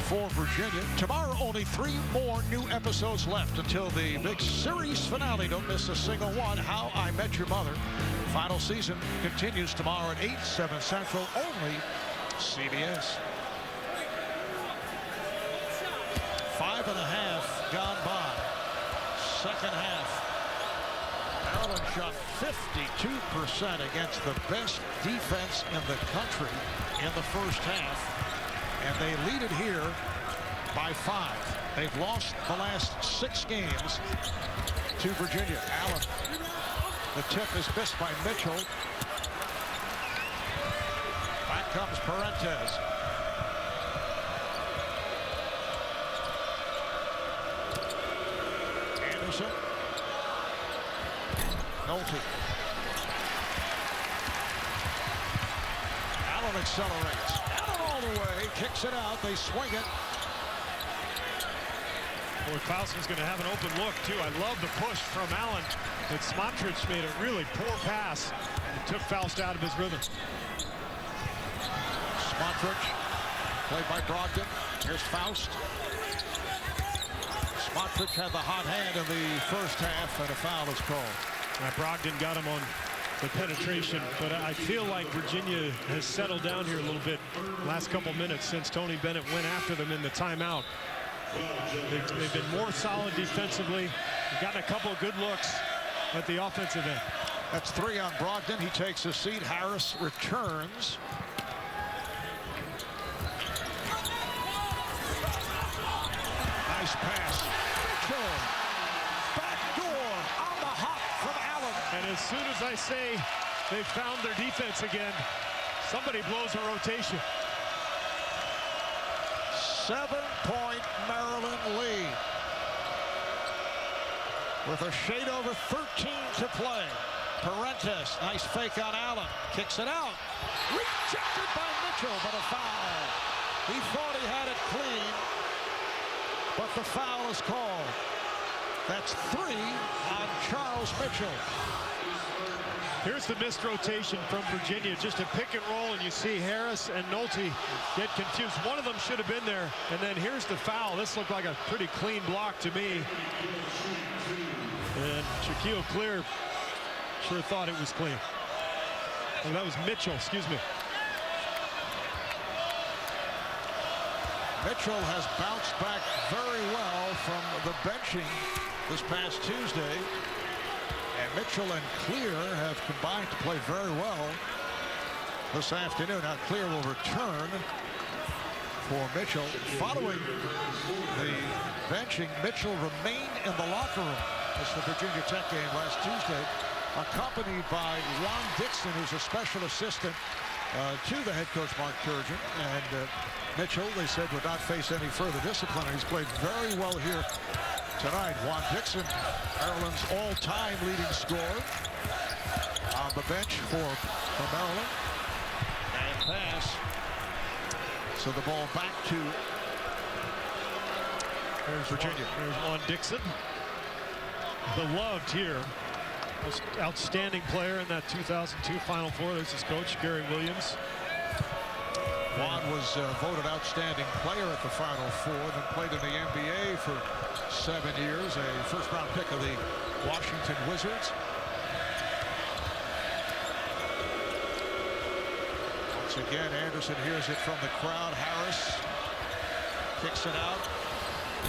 for Virginia. Tomorrow, only 3 more new episodes left until the big series finale. Don't miss a single one. How I Met Your Mother. Final season continues tomorrow at 8, 7 Central, only CBS. 5.5 gone by. Second half. Maryland shot 52% against the best defense in the country in the first half. And they lead it here by 5. They've lost the last 6 games to Virginia. Allen. The tip is missed by Mitchell. Back comes Parentes. Nolte. Allen accelerates. Allen all the way. Kicks it out. They swing it. Boy, Clausen's going to have an open look, too. I love the push from Allen. But Smotrich made a really poor pass and took Faust out of his rhythm. Smotrich, played by Brogdon. Here's Faust. Smotrich had the hot hand in the first half, and a foul is called. Brogdon got him on the penetration, but I feel like Virginia has settled down here a little bit last couple minutes since Tony Bennett went after them in the timeout. They've been more solid defensively. They've gotten a couple of good looks at the offensive end. That's 3 on Brogdon. He takes a seat. Harris returns. Nice pass. Mitchell. Backdoor on the hop from Allen. And as soon as I say they've found their defense again, somebody blows a rotation. 7-point Maryland lead. With a shade over 13 to play. Parentes, nice fake on Allen. Kicks it out. Rejected by Mitchell, but a foul. He thought he had it clean, but the foul is called. That's 3 on Charles Mitchell. Here's the missed rotation from Virginia. Just a pick and roll, and you see Harris and Nolte get confused. One of them should have been there. And then here's the foul. This looked like a pretty clean block to me. And Shaquille Clear sure thought it was clean. Oh, that was Mitchell, excuse me. Mitchell has bounced back very well from the benching this past Tuesday. And Mitchell and Clear have combined to play very well this afternoon. Now Clear will return for Mitchell. Following the benching, Mitchell remained in the locker room. It's the Virginia Tech game last Tuesday, accompanied by Juan Dixon, who's a special assistant to the head coach, Mark Turgeon. And Mitchell, they said, would not face any further discipline. He's played very well here tonight. Juan Dixon, Maryland's all-time leading scorer, on the bench for Maryland. And pass. So the ball back to Virginia. There's Juan Dixon. Beloved here. Most outstanding player in that 2002 Final Four. There's his coach, Gary Williams. Juan was voted outstanding player at the Final Four, then played in the NBA for 7 years, a first-round pick of the Washington Wizards. Once again, Anderson hears it from the crowd. Harris kicks it out.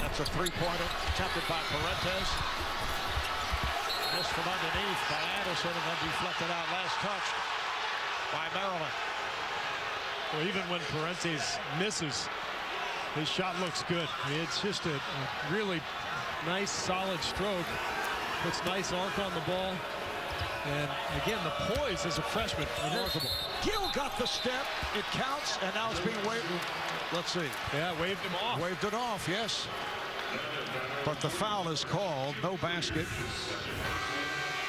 That's a three-pointer attempted by Parentes. Missed from underneath by Anderson, and then deflected out. Last touch by Maryland. Well, even when Parentes misses, his shot looks good. It's just a really nice, solid stroke. Puts nice arc on the ball. And again, the poise as a freshman, remarkable. Gill got the step. It counts, and now it's being waved. Let's see. Yeah, waved him off. Waved it off, yes. But the foul is called. No basket.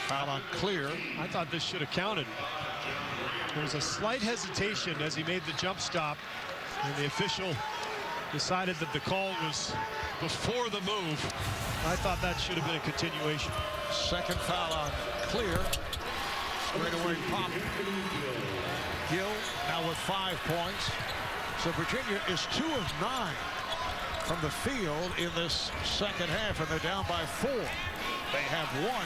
Foul on Clear. I thought this should have counted. There was a slight hesitation as he made the jump stop, and the official decided that the call was before the move. I thought that should have been a continuation. Second foul on Clear. Straight away pop. Gill now with 5 points. So Virginia is 2 of 9 from the field in this second half, and they're down by 4. They have won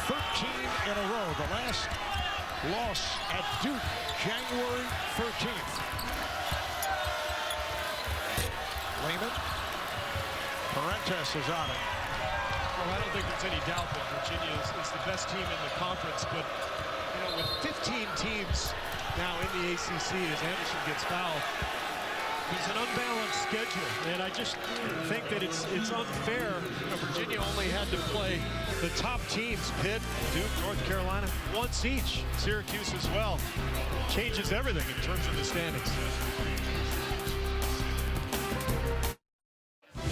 13 in a row. The last loss at Duke, January 13th. Lehman. Parentes is on it. Well, I don't think there's any doubt that Virginia is the best team in the conference, but you know, with 15 teams now in the ACC as Anderson gets fouled, it's an unbalanced schedule, and I just think that it's unfair. You know, Virginia only had to play the top teams, Pitt, Duke, North Carolina, once each. Syracuse as well. Changes everything in terms of the standings.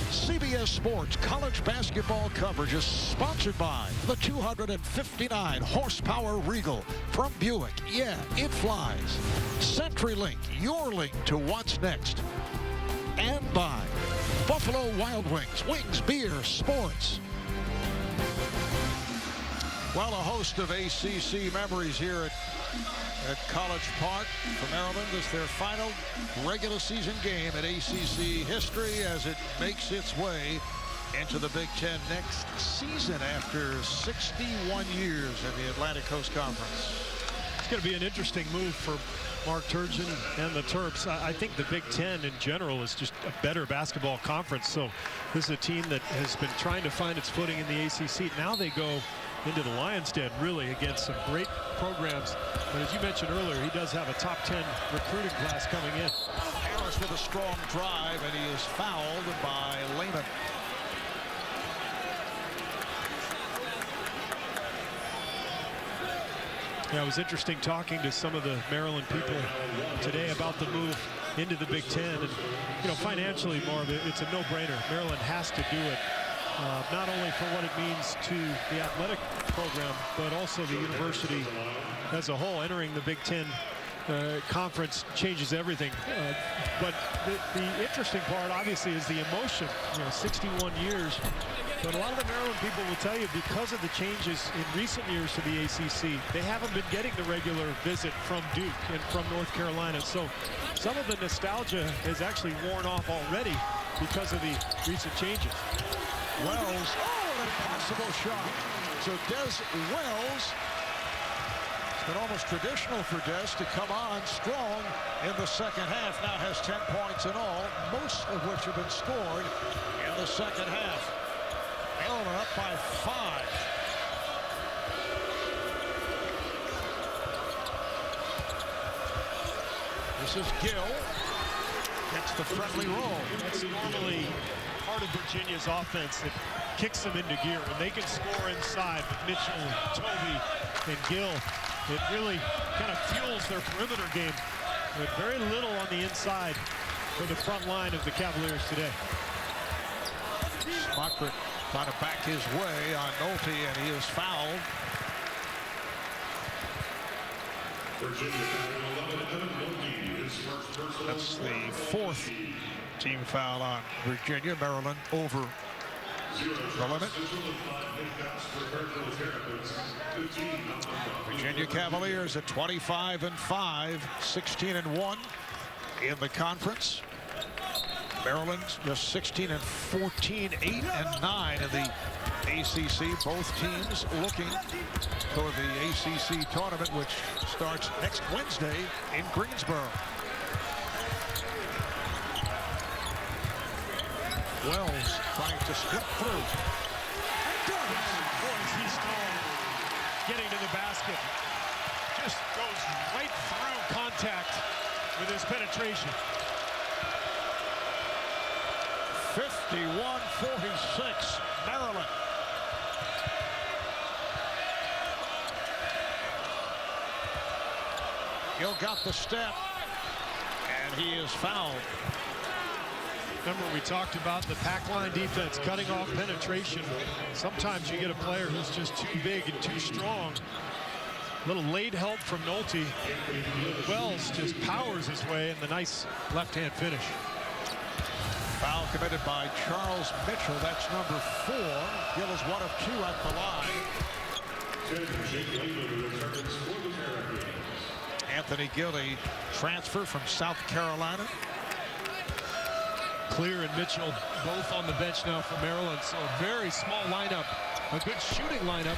CBS CBS Sports college basketball coverage is sponsored by the 259 horsepower Regal from Buick. Yeah, it flies. CenturyLink, your link to what's next. And by Buffalo Wild Wings, wings, beer, sports. Well, a host of ACC memories here at College Park for Maryland as their final regular season game in ACC history as it makes its way into the Big Ten next season after 61 years in the Atlantic Coast Conference. It's going to be an interesting move for Mark Turgeon and the Terps. I think the Big Ten in general is just a better basketball conference. So this is a team that has been trying to find its footing in the ACC. Now they go into the Lions' Den really against some great programs. But as you mentioned earlier, he does have a top 10 recruiting class coming in. Harris with a strong drive, and he is fouled by Lehman. Yeah, it was interesting talking to some of the Maryland people today about the move into the Big Ten. And, you know, financially, Marv, it's a no-brainer. Maryland has to do it. Not only for what it means to the athletic program, but also the university as a whole. Entering the Big Ten conference changes everything. But the interesting part, obviously, is the emotion. You know, 61 years. But a lot of the Maryland people will tell you, because of the changes in recent years to the ACC, they haven't been getting the regular visit from Duke and from North Carolina. So some of the nostalgia has actually worn off already because of the recent changes. Wells, an impossible shot. So Des Wells, it's been almost traditional for Des to come on strong in the second half. Now has 10 points in all, most of which have been scored in the second half. Maryland up by 5. This is Gill. Gets the friendly roll. That's normally part of Virginia's offense that kicks them into gear. When they can score inside with Mitchell, Toby, and Gill, it really kind of fuels their perimeter game. But very little on the inside for the front line of the Cavaliers today. Smockford trying to back his way on Nolte, and he is fouled. That's the 4th team foul on Virginia. Maryland over the limit. Virginia Cavaliers at 25-5, 16-1 in the conference. Maryland just 16-14, 8-9 in the ACC. Both teams looking for the ACC tournament, which starts next Wednesday in Greensboro. Wells trying to slip through. Boy, is he strong getting to the basket. Just goes right through contact with his penetration. 51-46, Maryland. Gill got the step, and he is fouled. Remember, we talked about the pack line defense cutting off penetration. Sometimes you get a player who's just too big and too strong. A little late help from Nolte. Wells just powers his way in the nice left-hand finish. Foul committed by Charles Mitchell. That's number 4. Gill is 1 of 2 at the line. Anthony Gill, a transfer from South Carolina. Clear and Mitchell both on the bench now for Maryland. So a very small lineup, a good shooting lineup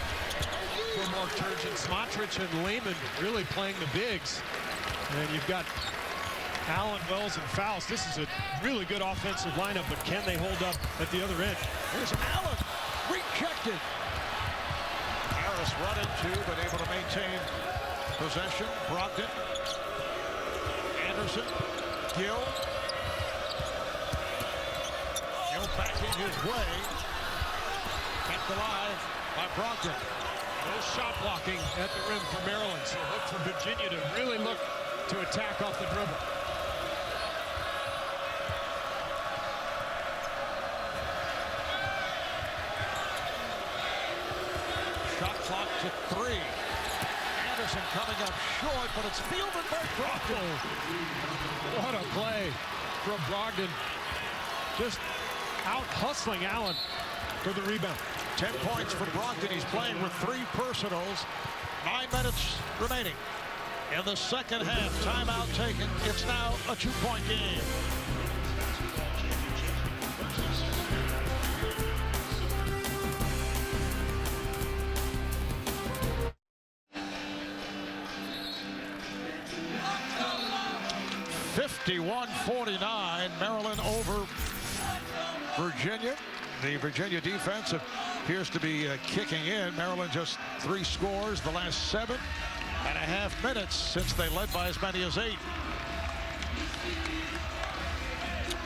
for Mark Turgeon. Smotrich and Lehman really playing the bigs. And you've got Allen, Wells, and Faust. This is a really good offensive lineup, but can they hold up at the other end? Here's Allen, rejected. Harris run into, but able to maintain possession. Brogdon, Anderson, Gill. Gill backing his way. Kept alive by Brogdon. No shot blocking at the rim for Maryland, so look for Virginia to really look to attack off the dribble. Harrison coming up short, but it's fielded by Brogdon. What a play from Brogdon. Just out hustling Allen for the rebound. 10 points for Brogdon. He's playing with 3 personals. 9 minutes remaining in the second half. Timeout taken. It's now a 2-point game. (51-49) Maryland over Virginia. The Virginia defense appears to be kicking in. Maryland just 3 scores the last 7.5 minutes since they led by as many as 8.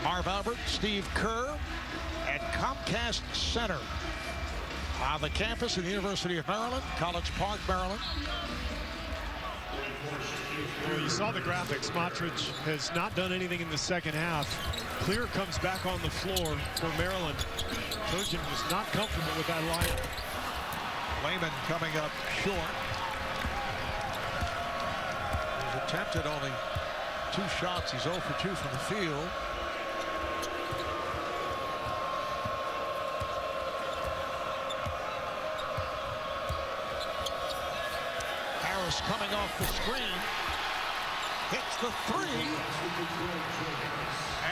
Marv Albert, Steve Kerr at Comcast Center on the campus of the University of Maryland, College Park, Maryland. Well, you saw the graphics. Smotrich has not done anything in the second half. Clear comes back on the floor for Maryland. Trojan was not comfortable with that lineup. Layman coming up short. He's attempted only 2 shots. He's 0 for 2 from the field. Harris coming off the screen. Hits the 3.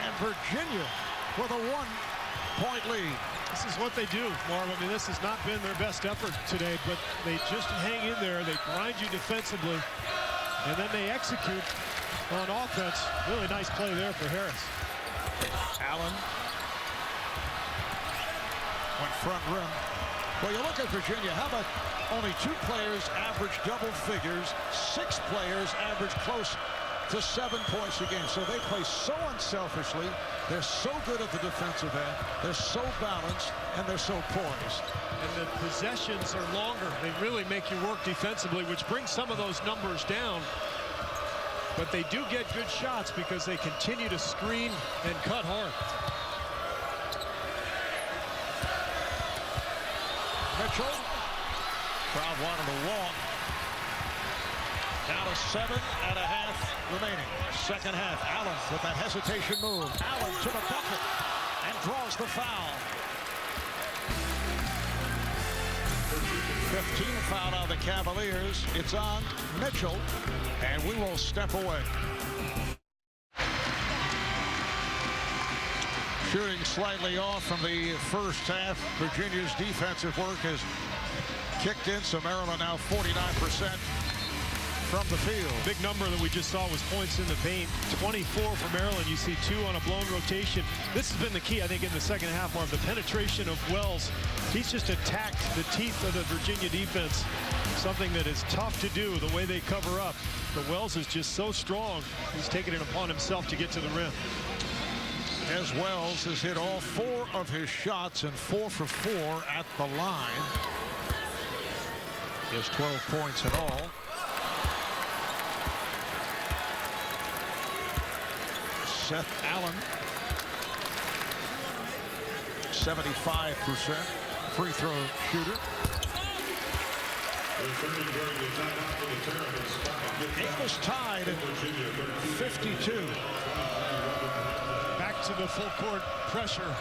And Virginia with a 1-point lead. This is what they do, Marv. I mean, this has not been their best effort today, but they just hang in there. They grind you defensively, and then they execute on offense. Really nice play there for Harris. Allen went front rim. Well, you look at Virginia. How about only 2 players average double figures, 6 players average close to 7 points a game. So they play so unselfishly. They're so good at the defensive end. They're so balanced, and they're so poised. And the possessions are longer. They really make you work defensively, which brings some of those numbers down. But they do get good shots because they continue to screen and cut hard. Mitchell. Crowd wanted to walk. Down to 7.5 remaining. Second half. Allen with that hesitation move. Allen to the bucket and draws the foul. 15 foul on the Cavaliers. It's on Mitchell, and we will step away. Shooting slightly off from the first half. Virginia's defensive work has kicked in, so Maryland now 49% from the field. Big number that we just saw was points in the paint. 24 for Maryland. You see 2 on a blown rotation. This has been the key, I think, in the second half, Marv. The penetration of Wells. He's just attacked the teeth of the Virginia defense. Something that is tough to do, the way they cover up. But Wells is just so strong. He's taken it upon himself to get to the rim. As Wells has hit all 4 of his shots and 4 for 4 at the line. He has 12 points in all. Seth Allen, 75% free throw shooter. It was tied at 52. Back to the full court pressure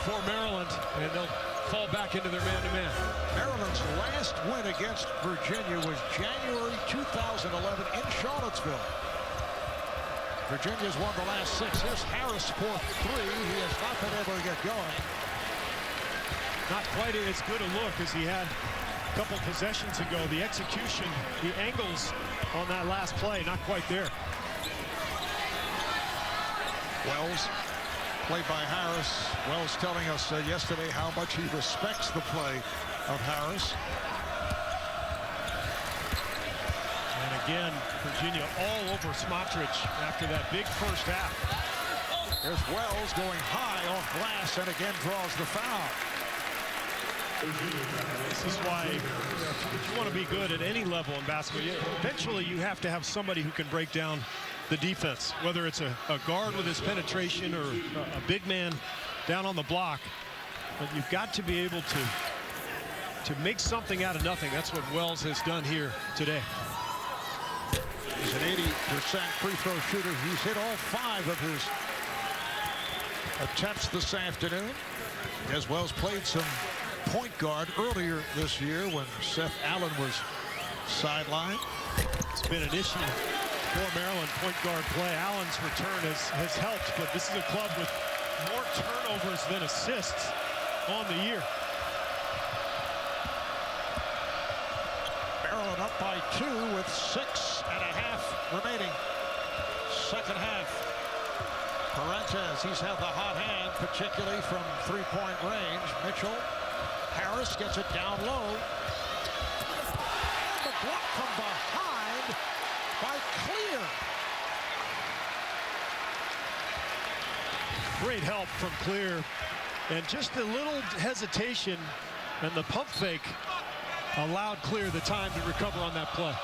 for Maryland, and they'll fall back into their man-to-man. Maryland's last win against Virginia was January 2011 in Charlottesville. Virginia's won the last 6. Here's Harris for 3. He has not been able to get going. Not quite as good a look as he had a couple possessions ago. The execution, the angles on that last play, not quite there. Wells, played by Harris. Wells telling us yesterday how much he respects the play of Harris. And again, Virginia all over Smotrich after that big first half. There's Wells going high off glass and again draws the foul. This is why if you want to be good at any level in basketball, eventually you have to have somebody who can break down the defense, whether it's a guard with his penetration or a big man down on the block. But you've got to be able to make something out of nothing. That's what Wells has done here today. He's an 80% free throw shooter. He's hit all 5 of his attempts this afternoon, as well as played some point guard earlier this year when Seth Allen was sidelined. It's been an issue for Maryland point guard play. Allen's return has helped, but this is a club with more turnovers than assists on the year. Maryland up by 2 with 6.5 remaining. Second half. Parentes, he's had the hot hand, particularly from three-point range. Mitchell, Harris gets it down low. And the block from behind by Clear. Great help from Clear, and just a little hesitation, and the pump fake allowed Clear the time to recover on that play.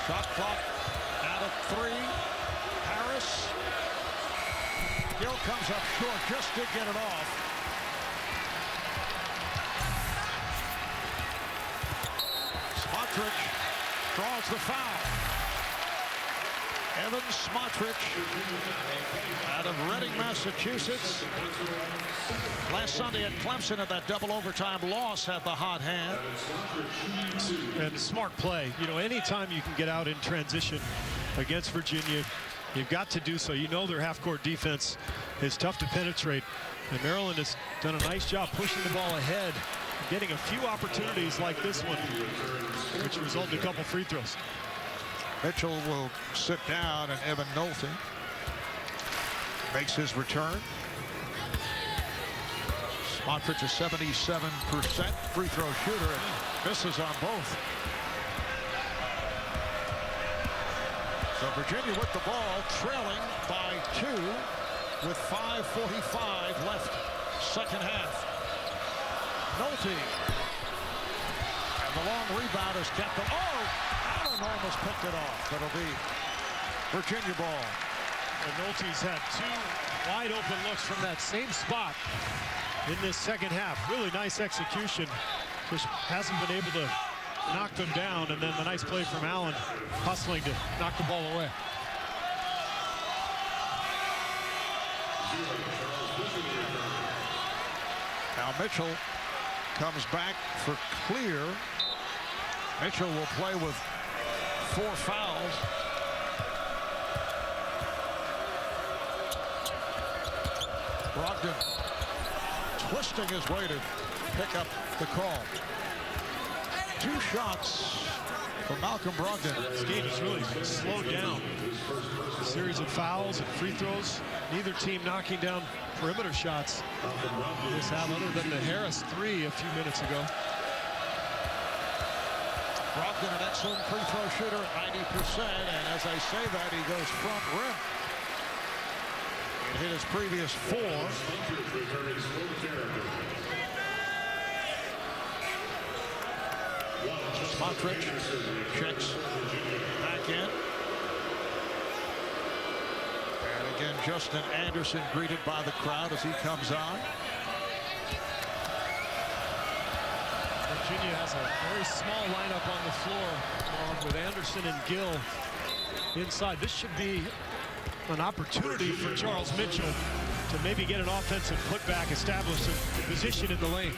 Shot clock out of 3. Harris. Gill comes up short just to get it off. Smotrich draws the foul. Evan Smotrich out of Reading, Massachusetts. Last Sunday at Clemson at that double overtime loss had the hot hand. And smart play. You know, anytime you can get out in transition against Virginia, you've got to do so. You know their half-court defense is tough to penetrate. And Maryland has done a nice job pushing the ball ahead, getting a few opportunities like this one, which resulted in a couple free throws. Mitchell will sit down, and Evan Nolte makes his return. Smotrich a 77% free throw shooter and misses on both. So Virginia with the ball, trailing by 2 with 5:45 left, second half. Nolte. And the long rebound is kept. Allen almost picked it off. It'll be Virginia ball. And Nolte's had 2 wide open looks from that same spot in this second half. Really nice execution. Just hasn't been able to knock them down. And then the nice play from Allen, hustling to knock the ball away. Now Mitchell comes back for Clear. Mitchell will play with 4 fouls. Brogdon twisting his way to pick up the call. 2 shots for Malcolm Brogdon. This game has really slowed down. A series of fouls and free throws. Neither team knocking down perimeter shots this half, other than the Harris 3 a few minutes ago. Brogdon, an excellent free throw shooter, 90%, and as I say that, he goes front rim. He hit his previous 4. Smotrich checks back in. And again, Justin Anderson greeted by the crowd as he comes on. Virginia has a very small lineup on the floor with Anderson and Gill inside. This should be an opportunity for Charles Mitchell to maybe get an offensive putback, establish a position in the lane.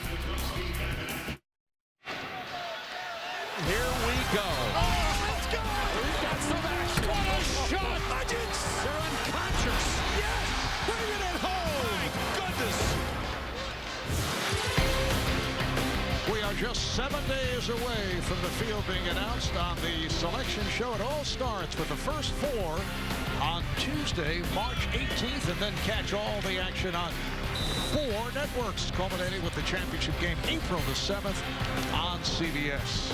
Here we go. Oh, let's go! We've got some action. What a shot! Legends. They're unconscious. Yes! Bring it at home. My goodness! We are just 7 days away from the field being announced on the selection show. It all starts with the first 4 on Tuesday, March 18th, and then catch all the action on 4 networks, culminating with the championship game April the 7th on CBS.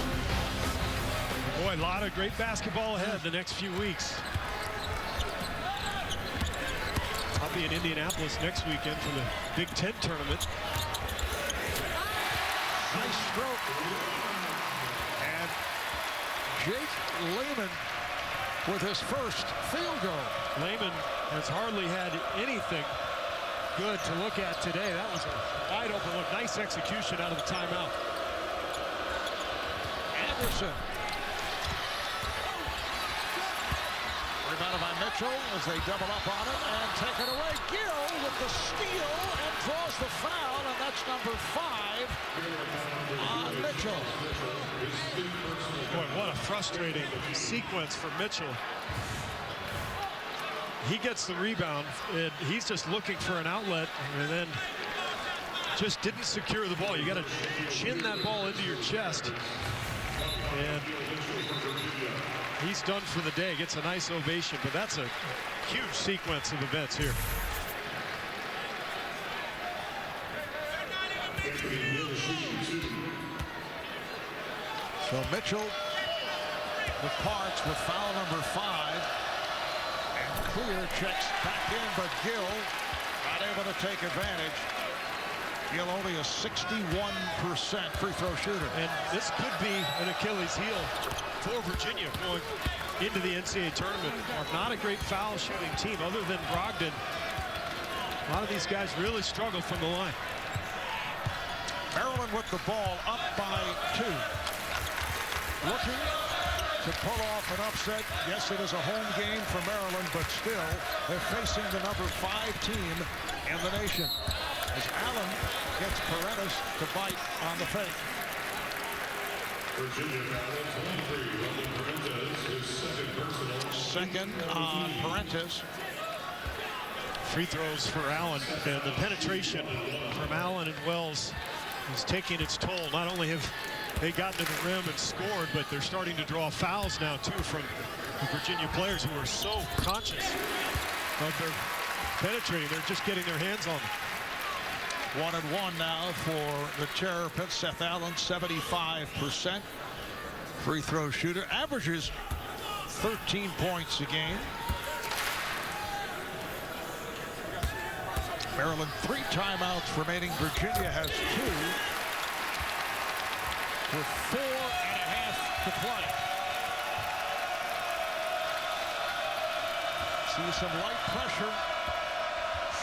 Boy, a lot of great basketball ahead the next few weeks. I'll be in Indianapolis next weekend for the Big Ten tournament. Nice stroke. And Jake Layman with his first field goal. Layman has hardly had anything good to look at today. That was a wide open look. Nice execution out of the timeout. Anderson. Rebounded by Mitchell as they double up on him and take it away. Gill with the steal and draws the foul, and that's number 5 on Mitchell. Boy, what a frustrating sequence for Mitchell. He gets the rebound, and he's just looking for an outlet, and then just didn't secure the ball. You got to chin that ball into your chest. And he's done for the day. Gets a nice ovation, but that's a huge sequence of events here. So Mitchell departs with foul number 5. And Clear checks back in, but Gill not able to take advantage. Gill only a 61% free throw shooter. And this could be an Achilles heel for Virginia going into the NCAA tournament. Not a great foul shooting team other than Brogdon. A lot of these guys really struggle from the line. Maryland with the ball up by 2. Looking to pull off an upset. Yes, it is a home game for Maryland, but still, they're facing the number 5 team in the nation. As Allen gets Parentis to bite on the fake. Second on Parentis. Free throws for Allen, and the penetration from Allen and Wells is taking its toll. Not only have they gotten to the rim and scored, but they're starting to draw fouls now, too, from the Virginia players who are so conscious of their penetrating. They're just getting their hands on them. 1-1 now for the Terrapins. Seth Allen, 75% free throw shooter. Averages 13 points a game. Maryland 3 timeouts remaining. Virginia has 2 with 4.5 to play. See some light pressure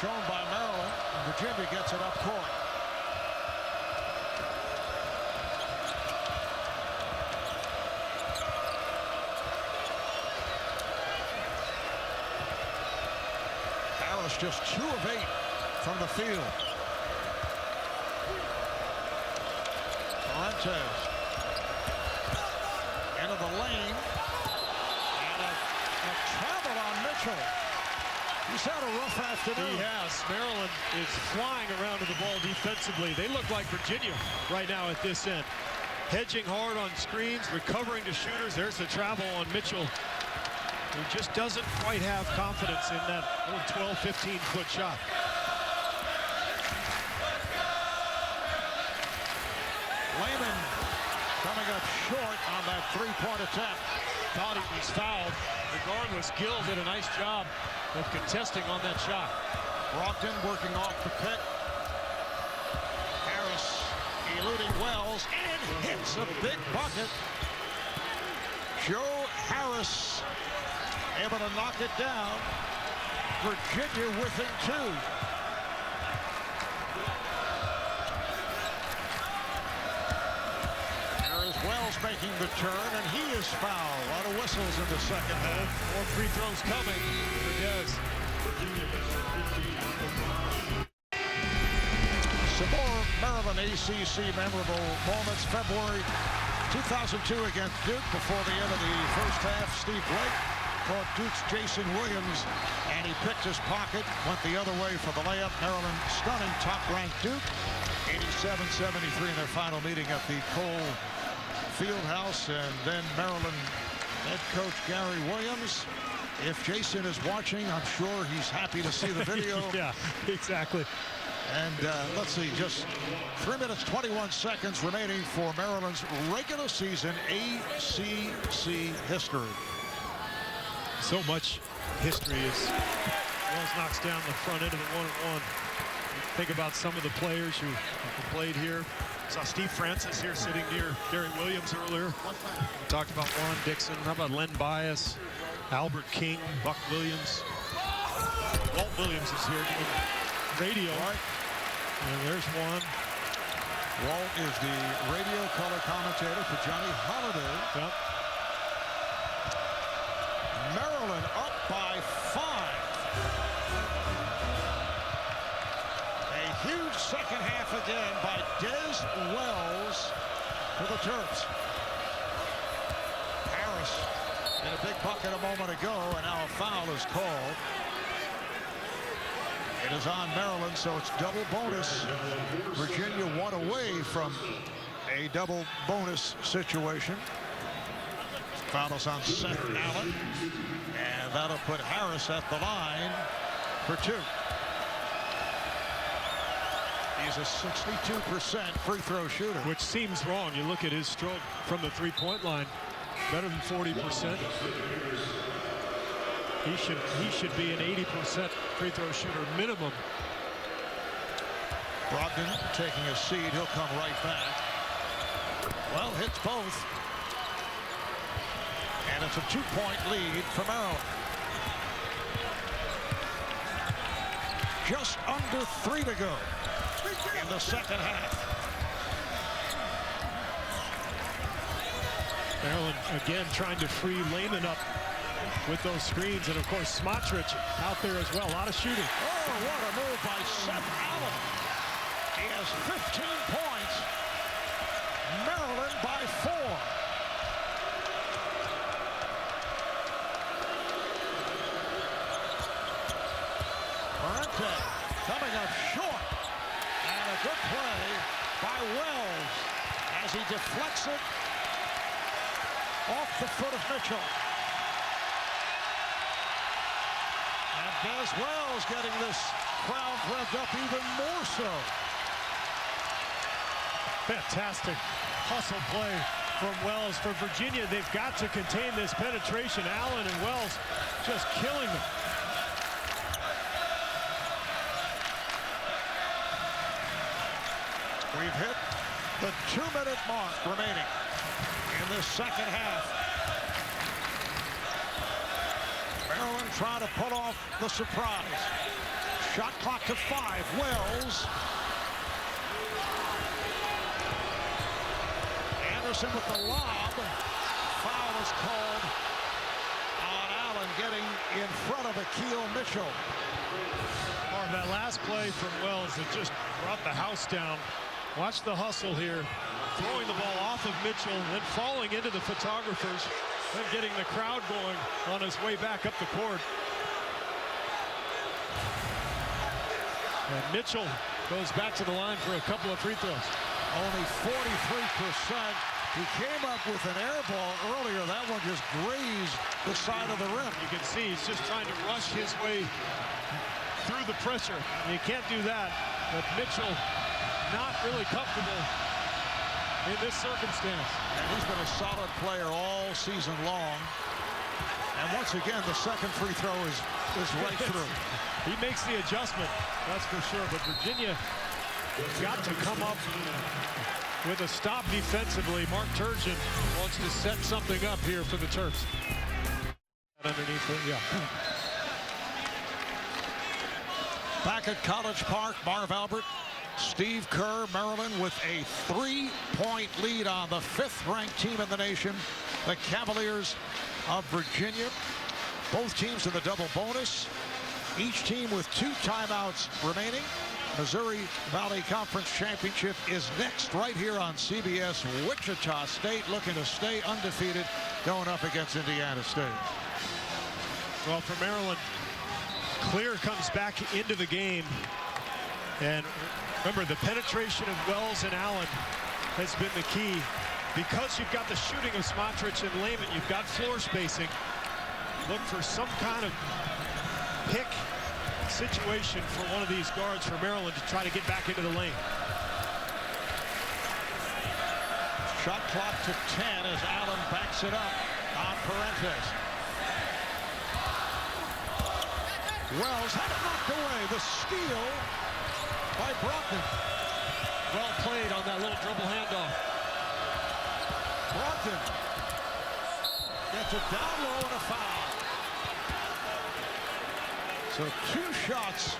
shown by Maryland. Virginia gets it up court. Harris just 2 of 8 from the field. Fuentes into the lane, and a travel on Mitchell. He's had a rough afternoon. He has. Maryland is flying around to the ball defensively. They look like Virginia right now at this end. Hedging hard on screens, recovering to shooters. There's the travel on Mitchell. He just doesn't quite have confidence in that little 12, 15-foot shot. Layman coming up short on that 3-point attempt. Thought he was fouled. Regardless, Gill did a nice job of contesting on that shot. Brogdon working off the pick. Harris eluding Wells and hits a big bucket. Joe Harris able to knock it down. Virginia within 2. Wells making the turn, and he is fouled. A lot of whistles in the second half. More free throws coming for Dez. Some more Maryland ACC memorable moments. February 2002 against Duke. Before the end of the first half, Steve Blake caught Duke's Jason Williams, and he picked his pocket, went the other way for the layup. Maryland stunning top-ranked Duke, 87-73 in their final meeting at the Cole Fieldhouse. And then Maryland head coach Gary Williams. If Jason is watching, I'm sure he's happy to see the video. Yeah, exactly. And let's see, just 3 minutes, 21 seconds remaining for Maryland's regular season ACC history. So much history as Wells knocks down the front end of the 1-and-1. Think about some of the players who played here. Saw Steve Francis here sitting near Gary Williams earlier. We talked about Juan Dixon. How about Len Bias, Albert King, Buck Williams. Walt Williams is here doing radio. Right. And there's one. Walt is the radio color commentator for Johnny Holiday. Yep. Maryland up by 5. A huge second half again by Des Wells for the Terps. Harris in a big bucket a moment ago, and now a foul is called. It is on Maryland, so it's double bonus. Virginia one away from a double bonus situation. Foul is on Seth Allen, and that'll put Harris at the line for 2. He's a 62% free throw shooter. Which seems wrong. You look at his stroke from the three-point line, better than 40%. He should be an 80% free throw shooter minimum. Brogdon taking a seat. He'll come right back. Well, hits both. And it's a 2-point lead for Maryland. Just under 3 to go in the second half. Maryland again trying to free Layman up with those screens, and of course Smotrich out there as well. A lot of shooting. Oh, what a move by Seth Allen. He has 15 points. Maryland by 4. Parente coming up short. And a good play by Wells as he deflects it off the foot of Mitchell. And Des Wells getting this crowd revved up even more so. Fantastic hustle play from Wells. For Virginia, they've got to contain this penetration. Allen and Wells just killing them. We've hit the 2-minute mark remaining in this second half. Maryland trying to pull off the surprise. Shot clock to 5. Wells. Anderson with the lob. Foul is called on Allen, getting in front of Akil Mitchell. Oh, that last play from Wells that just brought the house down. Watch the hustle here. Throwing the ball off of Mitchell, then falling into the photographers, then getting the crowd going on his way back up the court. And Mitchell goes back to the line for a couple of free throws. Only 43%. He came up with an air ball earlier. That one just grazed the side of the rim. You can see he's just trying to rush his way through the pressure. You can't do that. But Mitchell not really comfortable in this circumstance. And he's been a solid player all season long. And once again, the second free throw is right through. He makes the adjustment, that's for sure. But Virginia got to come up with a stop defensively. Mark Turgeon wants to set something up here for the Terps. Underneath it, yeah. Back at College Park, Marv Albert, Steve Kerr, Maryland with a 3-point lead on the 5th-ranked team in the nation, the Cavaliers of Virginia. Both teams in the double bonus. Each team with 2 timeouts remaining. Missouri Valley Conference Championship is next right here on CBS. Wichita State looking to stay undefeated going up against Indiana State. Well, for Maryland, Clear comes back into the game. And remember, the penetration of Wells and Allen has been the key. Because you've got the shooting of Smotrich and Layman, you've got floor spacing. Look for some kind of pick situation for one of these guards for Maryland to try to get back into the lane. Shot clock to 10 as Allen backs it up on Parentes. Wells had it knocked away. The steal by Brogdon. Well played on that little dribble handoff. Brogdon gets it down low and a foul. So 2 shots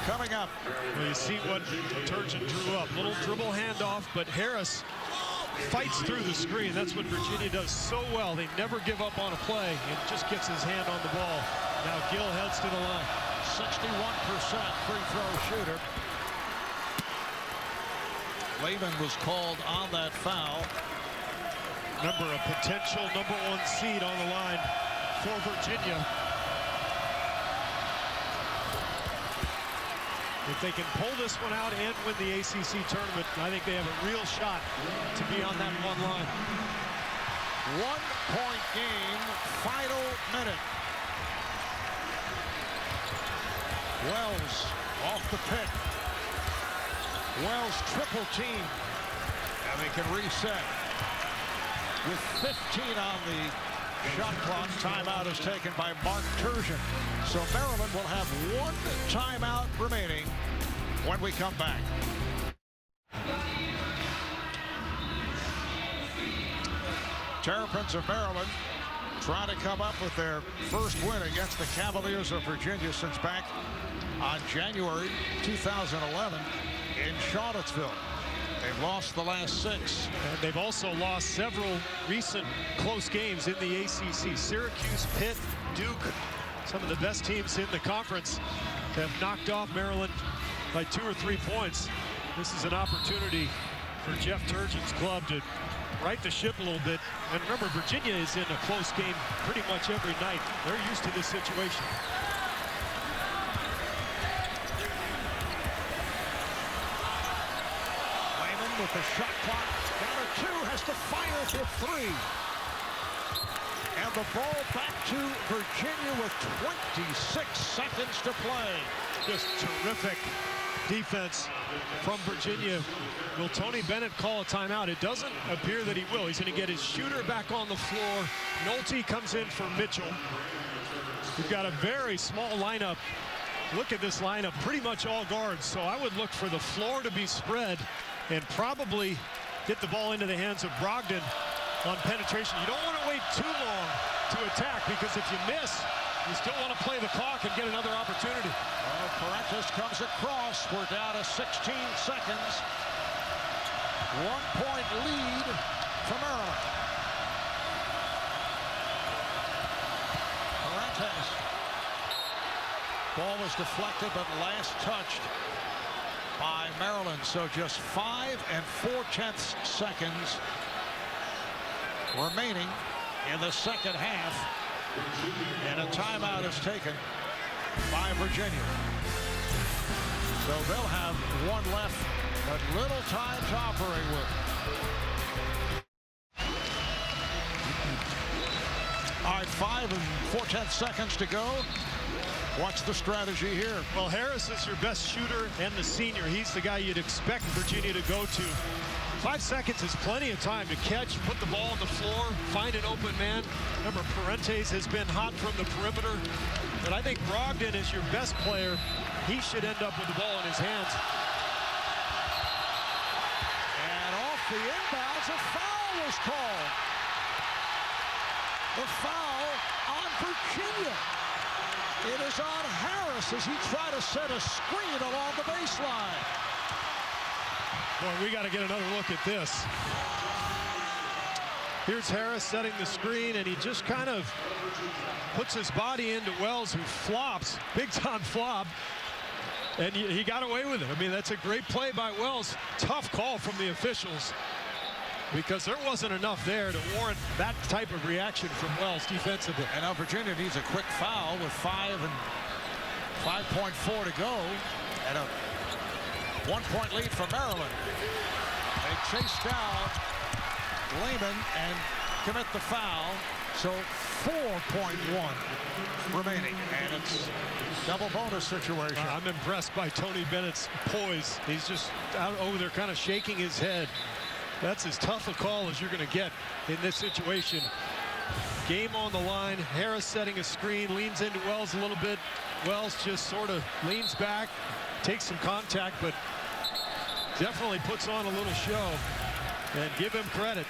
coming up. Well, you see what Turgeon drew up. Little dribble handoff, but Harris fights through the screen. That's what Virginia does so well. They never give up on a play and just gets his hand on the ball. Now Gill heads to the line. 61% free throw shooter. Lehman was called on that foul. Remember, a potential #1 seed on the line for Virginia. If they can pull this one out and win the ACC tournament, I think they have a real shot to be on that one line. 1-point game, final minute. Wells off the pick. Wells triple team. And they can reset. With 15 on the shot clock, timeout is taken by Mark Turgeon. So Maryland will have 1 timeout remaining when we come back. Terrapins of Maryland trying to come up with their first win against the Cavaliers of Virginia since back on January 2011 in Charlottesville. They've lost the last 6. And they've also lost several recent close games in the ACC. Syracuse, Pitt, Duke, some of the best teams in the conference have knocked off Maryland by 2 or 3 points. This is an opportunity for Jeff Turgeon's club to right the ship a little bit. And remember, Virginia is in a close game pretty much every night. They're used to this situation. With the shot clock down to 2, has to fire for 3. And the ball back to Virginia with 26 seconds to play. Just terrific defense from Virginia. Will Tony Bennett call a timeout? It doesn't appear that he will. He's going to get his shooter back on the floor. Nolte comes in for Mitchell. We've got a very small lineup. Look at this lineup, pretty much all guards. So I would look for the floor to be spread and probably get the ball into the hands of Brogdon on penetration. You don't want to wait too long to attack, because if you miss, you still want to play the clock and get another opportunity. Parentis comes across. We're down to 16 seconds. 1-point lead for Maryland. Parentis. Ball was deflected, but last touched by Maryland. So just 5 4/10 seconds remaining in the second half. And a timeout is taken by Virginia. So they'll have 1 left, but little time to operate with. All right, 5 4/10 seconds to go. What's the strategy here? Well, Harris is your best shooter and the senior. He's the guy you'd expect Virginia to go to. 5 seconds is plenty of time to catch, put the ball on the floor, find an open man. Remember, Parentis has been hot from the perimeter, but I think Brogdon is your best player. He should end up with the ball in his hands. And off the inbounds, a foul was called. The foul on Virginia. It is on Harris as he tried to set a screen along the baseline. Boy, we got to get another look at this. Here's Harris setting the screen, and he just kind of puts his body into Wells, who flops, big-time flop, and he got away with it. I mean, that's a great play by Wells. Tough call from the officials, because there wasn't enough there to warrant that type of reaction from Wells defensively. And now Virginia needs a quick foul with 5.4 to go, and a 1-point lead for Maryland. They chase down Lehman and commit the foul. So 4.1 remaining, and it's double bonus situation. I'm impressed by Tony Bennett's poise. He's just out over there kind of shaking his head. That's as tough a call as you're going to get in this situation. Game on the line. Harris setting a screen, leans into Wells a little bit. Wells just sort of leans back, takes some contact, but definitely puts on a little show. And give him credit.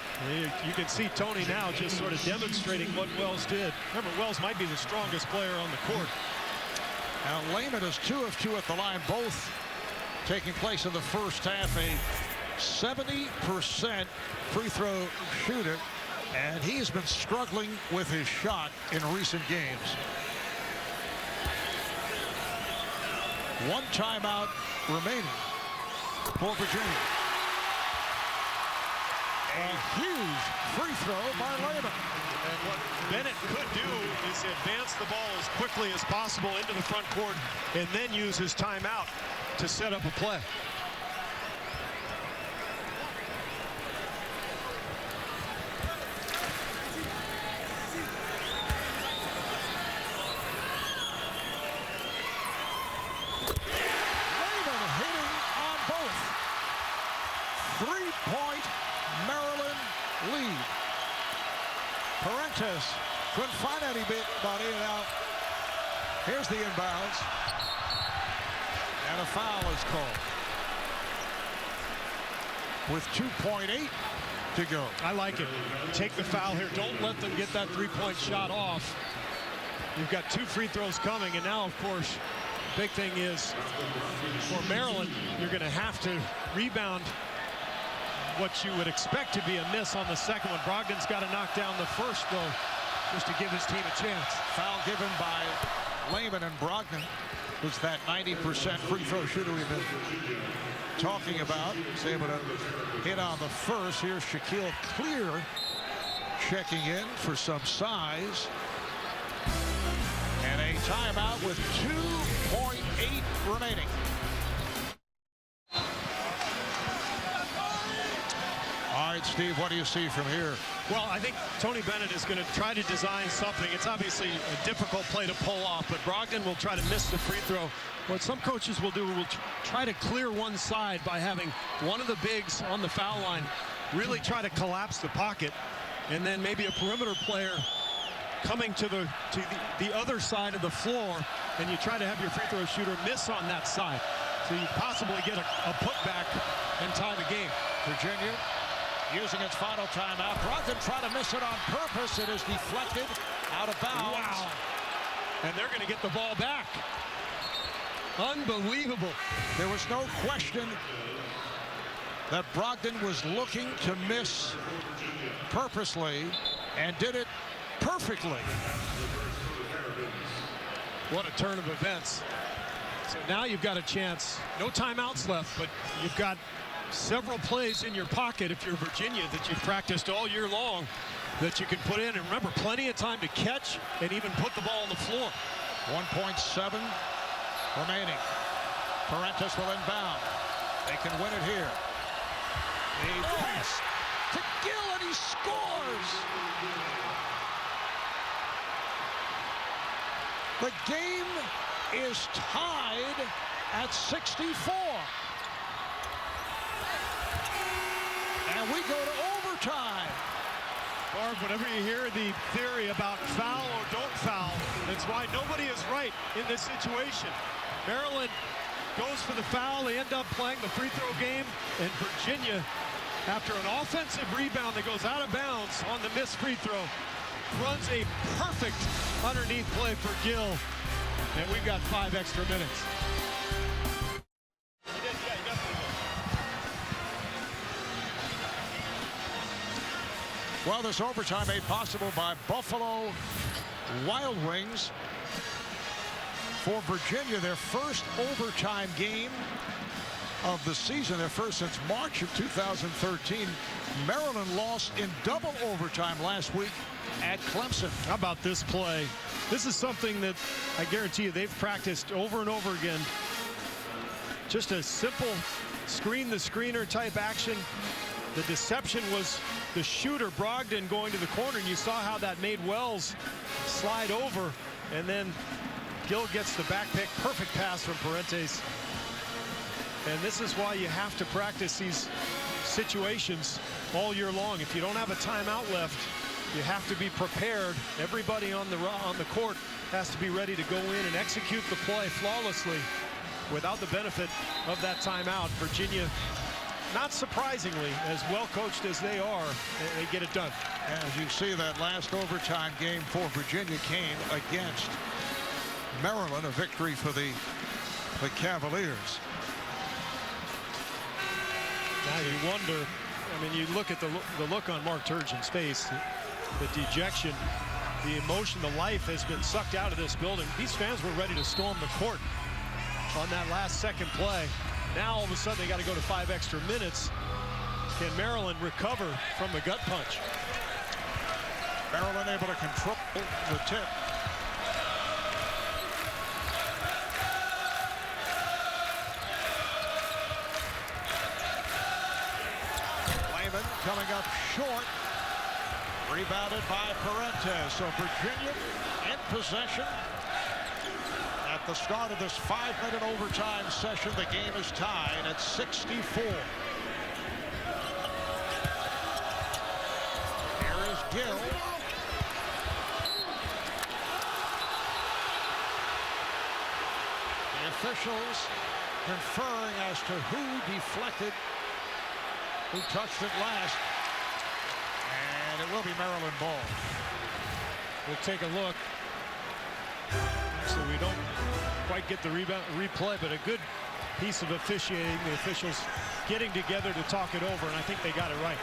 You can see Tony now just sort of demonstrating what Wells did. Remember, Wells might be the strongest player on the court. Now Lehman is 2 of 2 at the line, both taking place in the first half. A 70% free throw shooter, and he's been struggling with his shot in recent games. One timeout remaining for Virginia. A huge free throw by Lehman. And what Bennett could do is advance the ball as quickly as possible into the front court and then use his timeout to set up a play. Lehman hitting on both. 3-point Maryland lead. Parentes couldn't find any bit about in and out. Here's the inbounds. And a foul is called. With 2.8 to go. I like it. Take the foul here. Don't let them get that three-point shot off. You've got 2 free throws coming, and now, of course, the big thing is for Maryland, you're going to have to rebound what you would expect to be a miss on the second one. Brogdon's got to knock down the first, though, just to give his team a chance. Foul given by Lehman, and Brogdon was that 90% free throw shooter we've been talking about. He's able to hit on the first. Here's Shaquille Clear checking in for some size. And a timeout with 2.8 remaining. All right, Steve, what do you see from here? Well, I think Tony Bennett is going to try to design something. It's obviously a difficult play to pull off, but Brogdon will try to miss the free throw. What some coaches will do will try to clear one side by having one of the bigs on the foul line really try to collapse the pocket, and then maybe a perimeter player coming to the other side of the floor, and you try to have your free throw shooter miss on that side. So you possibly get a putback and tie the game. Virginia using its final timeout. Brogdon tried to miss it on purpose. It is deflected out of bounds. Wow. And they're going to get the ball back. Unbelievable. There was no question that Brogdon was looking to miss purposely and did it perfectly. What a turn of events. So now you've got a chance. No timeouts left, but you've got several plays in your pocket if you're Virginia that you've practiced all year long that you can put in. And remember, plenty of time to catch and even put the ball on the floor. 1.7 remaining. Parentes will inbound. They can win it here. The pass to Gill, and he scores. The game is tied at 64. And we go to overtime. Barb, whenever you hear the theory about foul or don't foul, that's why nobody is right in this situation. Maryland goes for the foul. They end up playing the free throw game. And Virginia, after an offensive rebound that goes out of bounds on the missed free throw, runs a perfect underneath play for Gill. And we've got 5 extra minutes. Well, this overtime made possible by Buffalo Wild Wings. For Virginia, their first overtime game of the season, their first since March of 2013. Maryland lost in double overtime last week at Clemson. How about this play? This is something that I guarantee you they've practiced over and over again. Just a simple screen the screener type action. The deception was the shooter, Brogdon, going to the corner, and you saw how that made Wells slide over, and then Gill gets the back pick. Perfect pass from Parentes. And this is why you have to practice these situations all year long. If you don't have a timeout left, you have to be prepared. Everybody on the court has to be ready to go in and execute the play flawlessly without the benefit of that timeout. Virginia, not surprisingly, as well coached as they are, they get it done. As you see, that last overtime game for Virginia came against Maryland. A victory for the Cavaliers. Now you wonder, I mean, you look at the look on Mark Turgeon's face, the dejection, the emotion, the life has been sucked out of this building. These fans were ready to storm the court on that last second play. Now all of a sudden they got to go to 5 extra minutes. Can Maryland recover from the gut punch? Maryland able to control the tip. Layman coming up short. Rebounded by Parentes. So Virginia in possession. At the start of this 5-minute overtime session, the game is tied at 64. Here is Gill. The officials conferring as to who deflected, who touched it last. And it will be Maryland ball. We'll take a look. So we don't quite get the replay, but a good piece of officiating. The officials getting together to talk it over, and I think they got it right.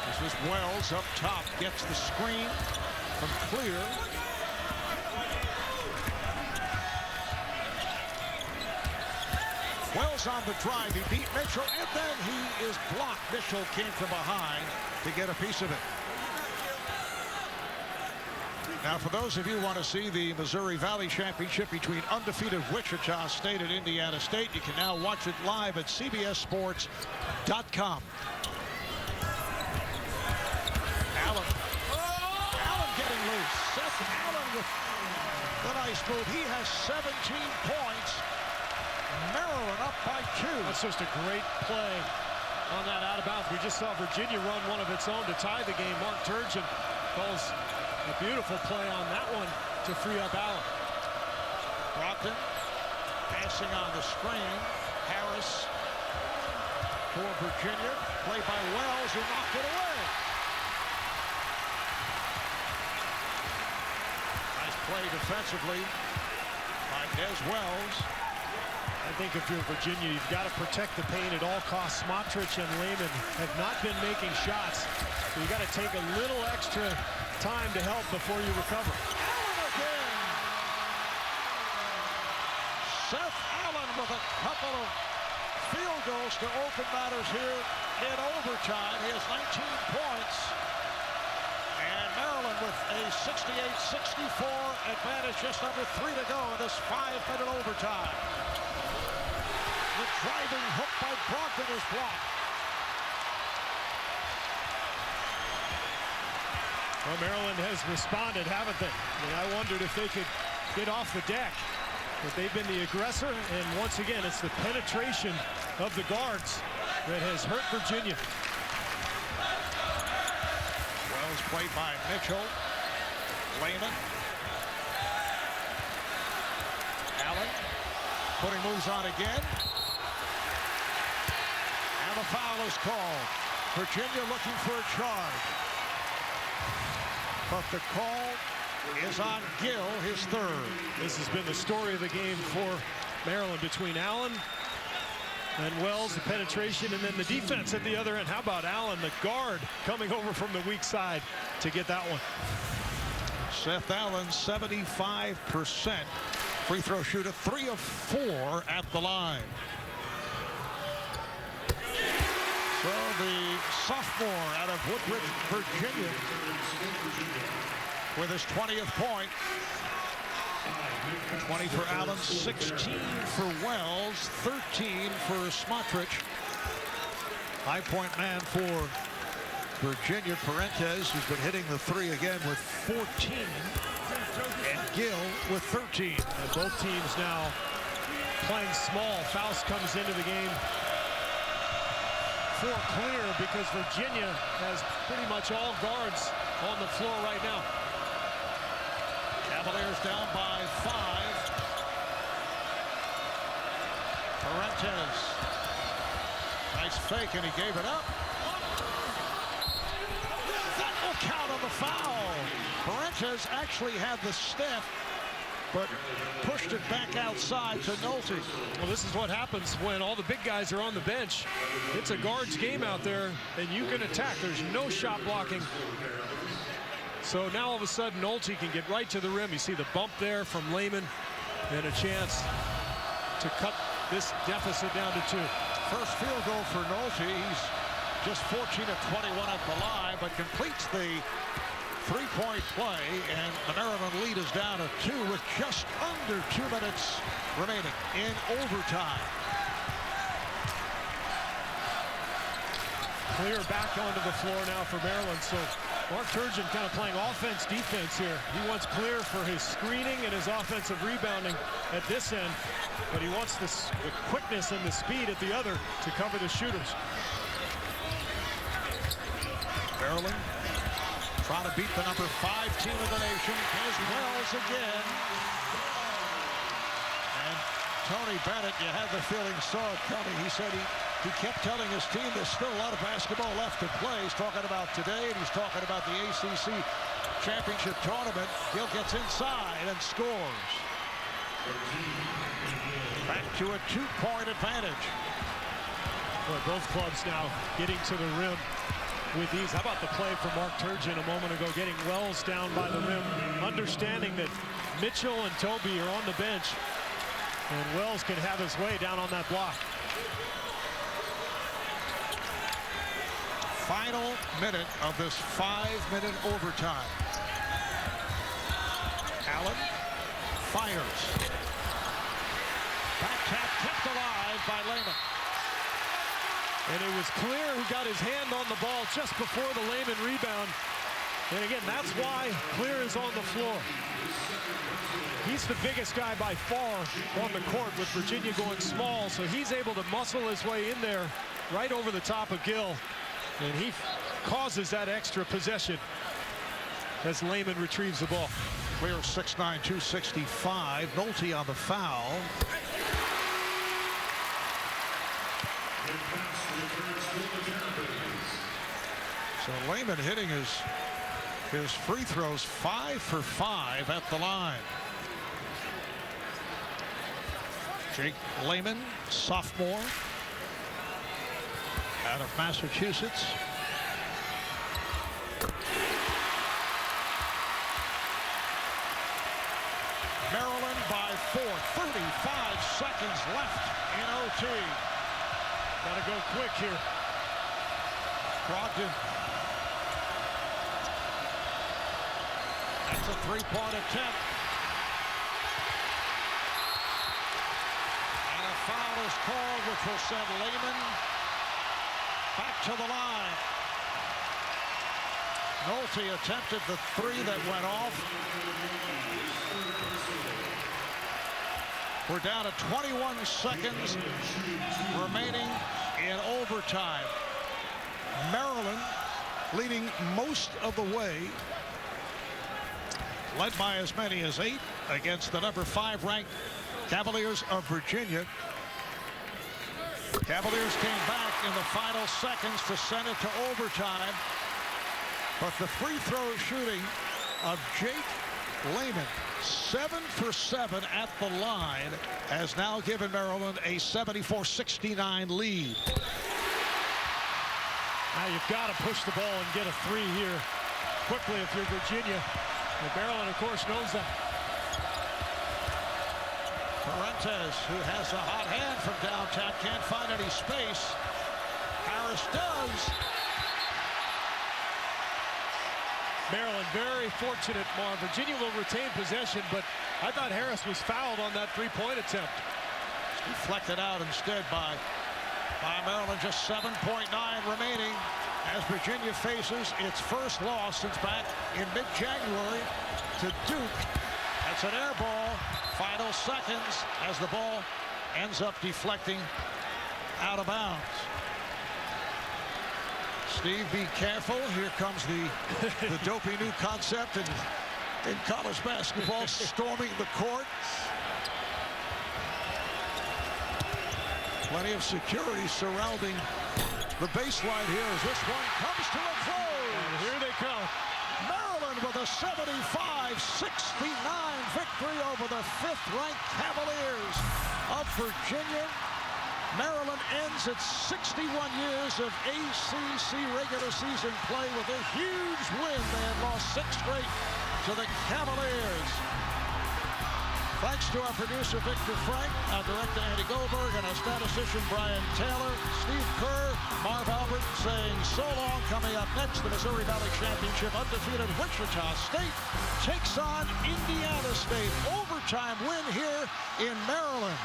This is Wells up top, gets the screen from Clear. Wells on the drive, he beat Mitchell, and then he is blocked. Mitchell came from behind to get a piece of it. Now, for those of you who want to see the Missouri Valley Championship between undefeated Wichita State and Indiana State, you can now watch it live at CBSSports.com. Allen. Allen getting loose. Seth Allen with the nice move. He has 17 points. Maryland up by 2. That's just a great play on that out of bounds. We just saw Virginia run one of its own to tie the game. Mark Turgeon calls a beautiful play on that one to free up Allen. Brockton passing on the screen. Harris for Virginia. Play by Wells, who knocked it away. Nice play defensively by Des Wells. I think if you're Virginia, you've got to protect the paint at all costs. Smotrich and Layman have not been making shots. So you got to take a little extra time to help before you recover. Allen again. Seth Allen with a couple of field goals to open matters here in overtime. He has 19 points. And Maryland with a 68-64 advantage, just under 3 to go in this 5-minute overtime. The driving hook by Brockton is blocked. Well, Maryland has responded, haven't they? I mean, I wondered if they could get off the deck. But they've been the aggressor, and once again, it's the penetration of the guards that has hurt Virginia. Wells played by Mitchell. Layman. Allen putting moves on again. And the foul is called. Virginia looking for a charge. But the call is on Gill, his third. This has been the story of the game for Maryland between Allen and Wells, the penetration, and then the defense at the other end. How about Allen, the guard, coming over from the weak side to get that one? Seth Allen, 75% free throw shooter, 3 of 4 at the line. So the sophomore out of Woodbridge, Virginia, with his 20th point. 20 for Allen, 16 for Wells, 13 for Smotrich. High point man for Virginia, Parentes, who's been hitting the 3 again with 14. And Gill with 13. And both teams now playing small. Faust comes into the game for Clear because Virginia has pretty much all guards on the floor right now. Cavaliers down by 5. Parentes. Nice fake, and he gave it up. That will count on the foul. Parentes actually had the step, but pushed it back outside to Nolte. Well, this is what happens when all the big guys are on the bench. It's a guards game out there, and you can attack. There's no shot blocking. So now all of a sudden, Nolte can get right to the rim. You see the bump there from Lehman, and a chance to cut this deficit down to 2. First field goal for Nolte. He's just 14 of 21 at the line, but completes the three-point play, and the Maryland lead is down to 2 with just under 2 minutes remaining in overtime. Clear back onto the floor now for Maryland. So Mark Turgeon kind of playing offense-defense here. He wants Clear for his screening and his offensive rebounding at this end, but he wants the quickness and the speed at the other to cover the shooters. Maryland trying to beat the number 5 team in the nation. Here's Wells again. And Tony Bennett, you had the feeling, saw it coming. He said he kept telling his team there's still a lot of basketball left to play. He's talking about today, and he's talking about the ACC championship tournament. Gill gets inside and scores. Back to a 2-point advantage. Boy, both clubs now getting to the rim with ease. How about the play from Mark Turgeon a moment ago, getting Wells down by the rim, understanding that Mitchell and Toby are on the bench, and Wells can have his way down on that block. Final minute of this 5-minute overtime. Allen fires. Back tap kept alive by Lehman. And it was Clear who got his hand on the ball just before the Lehman rebound. And again, that's why Clear is on the floor. He's the biggest guy by far on the court, with Virginia going small, so he's able to muscle his way in there right over the top of Gill. And he causes that extra possession as Lehman retrieves the ball. Clear 6'9", 265. Nolte on the foul. So Lehman hitting his free throws 5 for 5 at the line. Jake Lehman, sophomore, out of Massachusetts. Maryland by 4, 35 seconds left in OT. Gotta go quick here. Brogdon. That's a 3-point attempt. And a foul is called, which will send Lehman back to the line. Nolte attempted the 3 that went off. We're down to 21 seconds remaining in overtime. Maryland leading most of the way, led by as many as 8 against the number 5 ranked Cavaliers of Virginia. Cavaliers came back in the final seconds to send it to overtime, but the free throw shooting of Jake Lehman, 7 for 7 at the line, has now given Maryland a 74-69 lead. Now you've got to push the ball and get a 3 here quickly if you're Virginia. And Maryland, of course, knows that. Parentes, who has a hot hand from downtown, can't find any space. Harris does. Maryland very fortunate, Marv. Virginia will retain possession, but I thought Harris was fouled on that 3-point attempt. Deflected out instead by Maryland. Just 7.9 remaining as Virginia faces its first loss since back in mid-January to Duke. That's an air ball. Final seconds as the ball ends up deflecting out of bounds. Steve, be careful. Here comes the dopey new concept in college basketball, storming the court. Plenty of security surrounding the baseline here as this one comes to a close. And here they come. 75-69 victory over the 5th-ranked Cavaliers of Virginia. Maryland ends its 61 years of ACC regular season play with a huge win. They had lost 6 straight to the Cavaliers. Thanks to our producer, Victor Frank, our director, Andy Goldberg, and our statistician, Brian Taylor. Steve Kerr, Marv Albert saying so long. Coming up next, the Missouri Valley Championship. Undefeated Wichita State takes on Indiana State. Overtime win here in Maryland.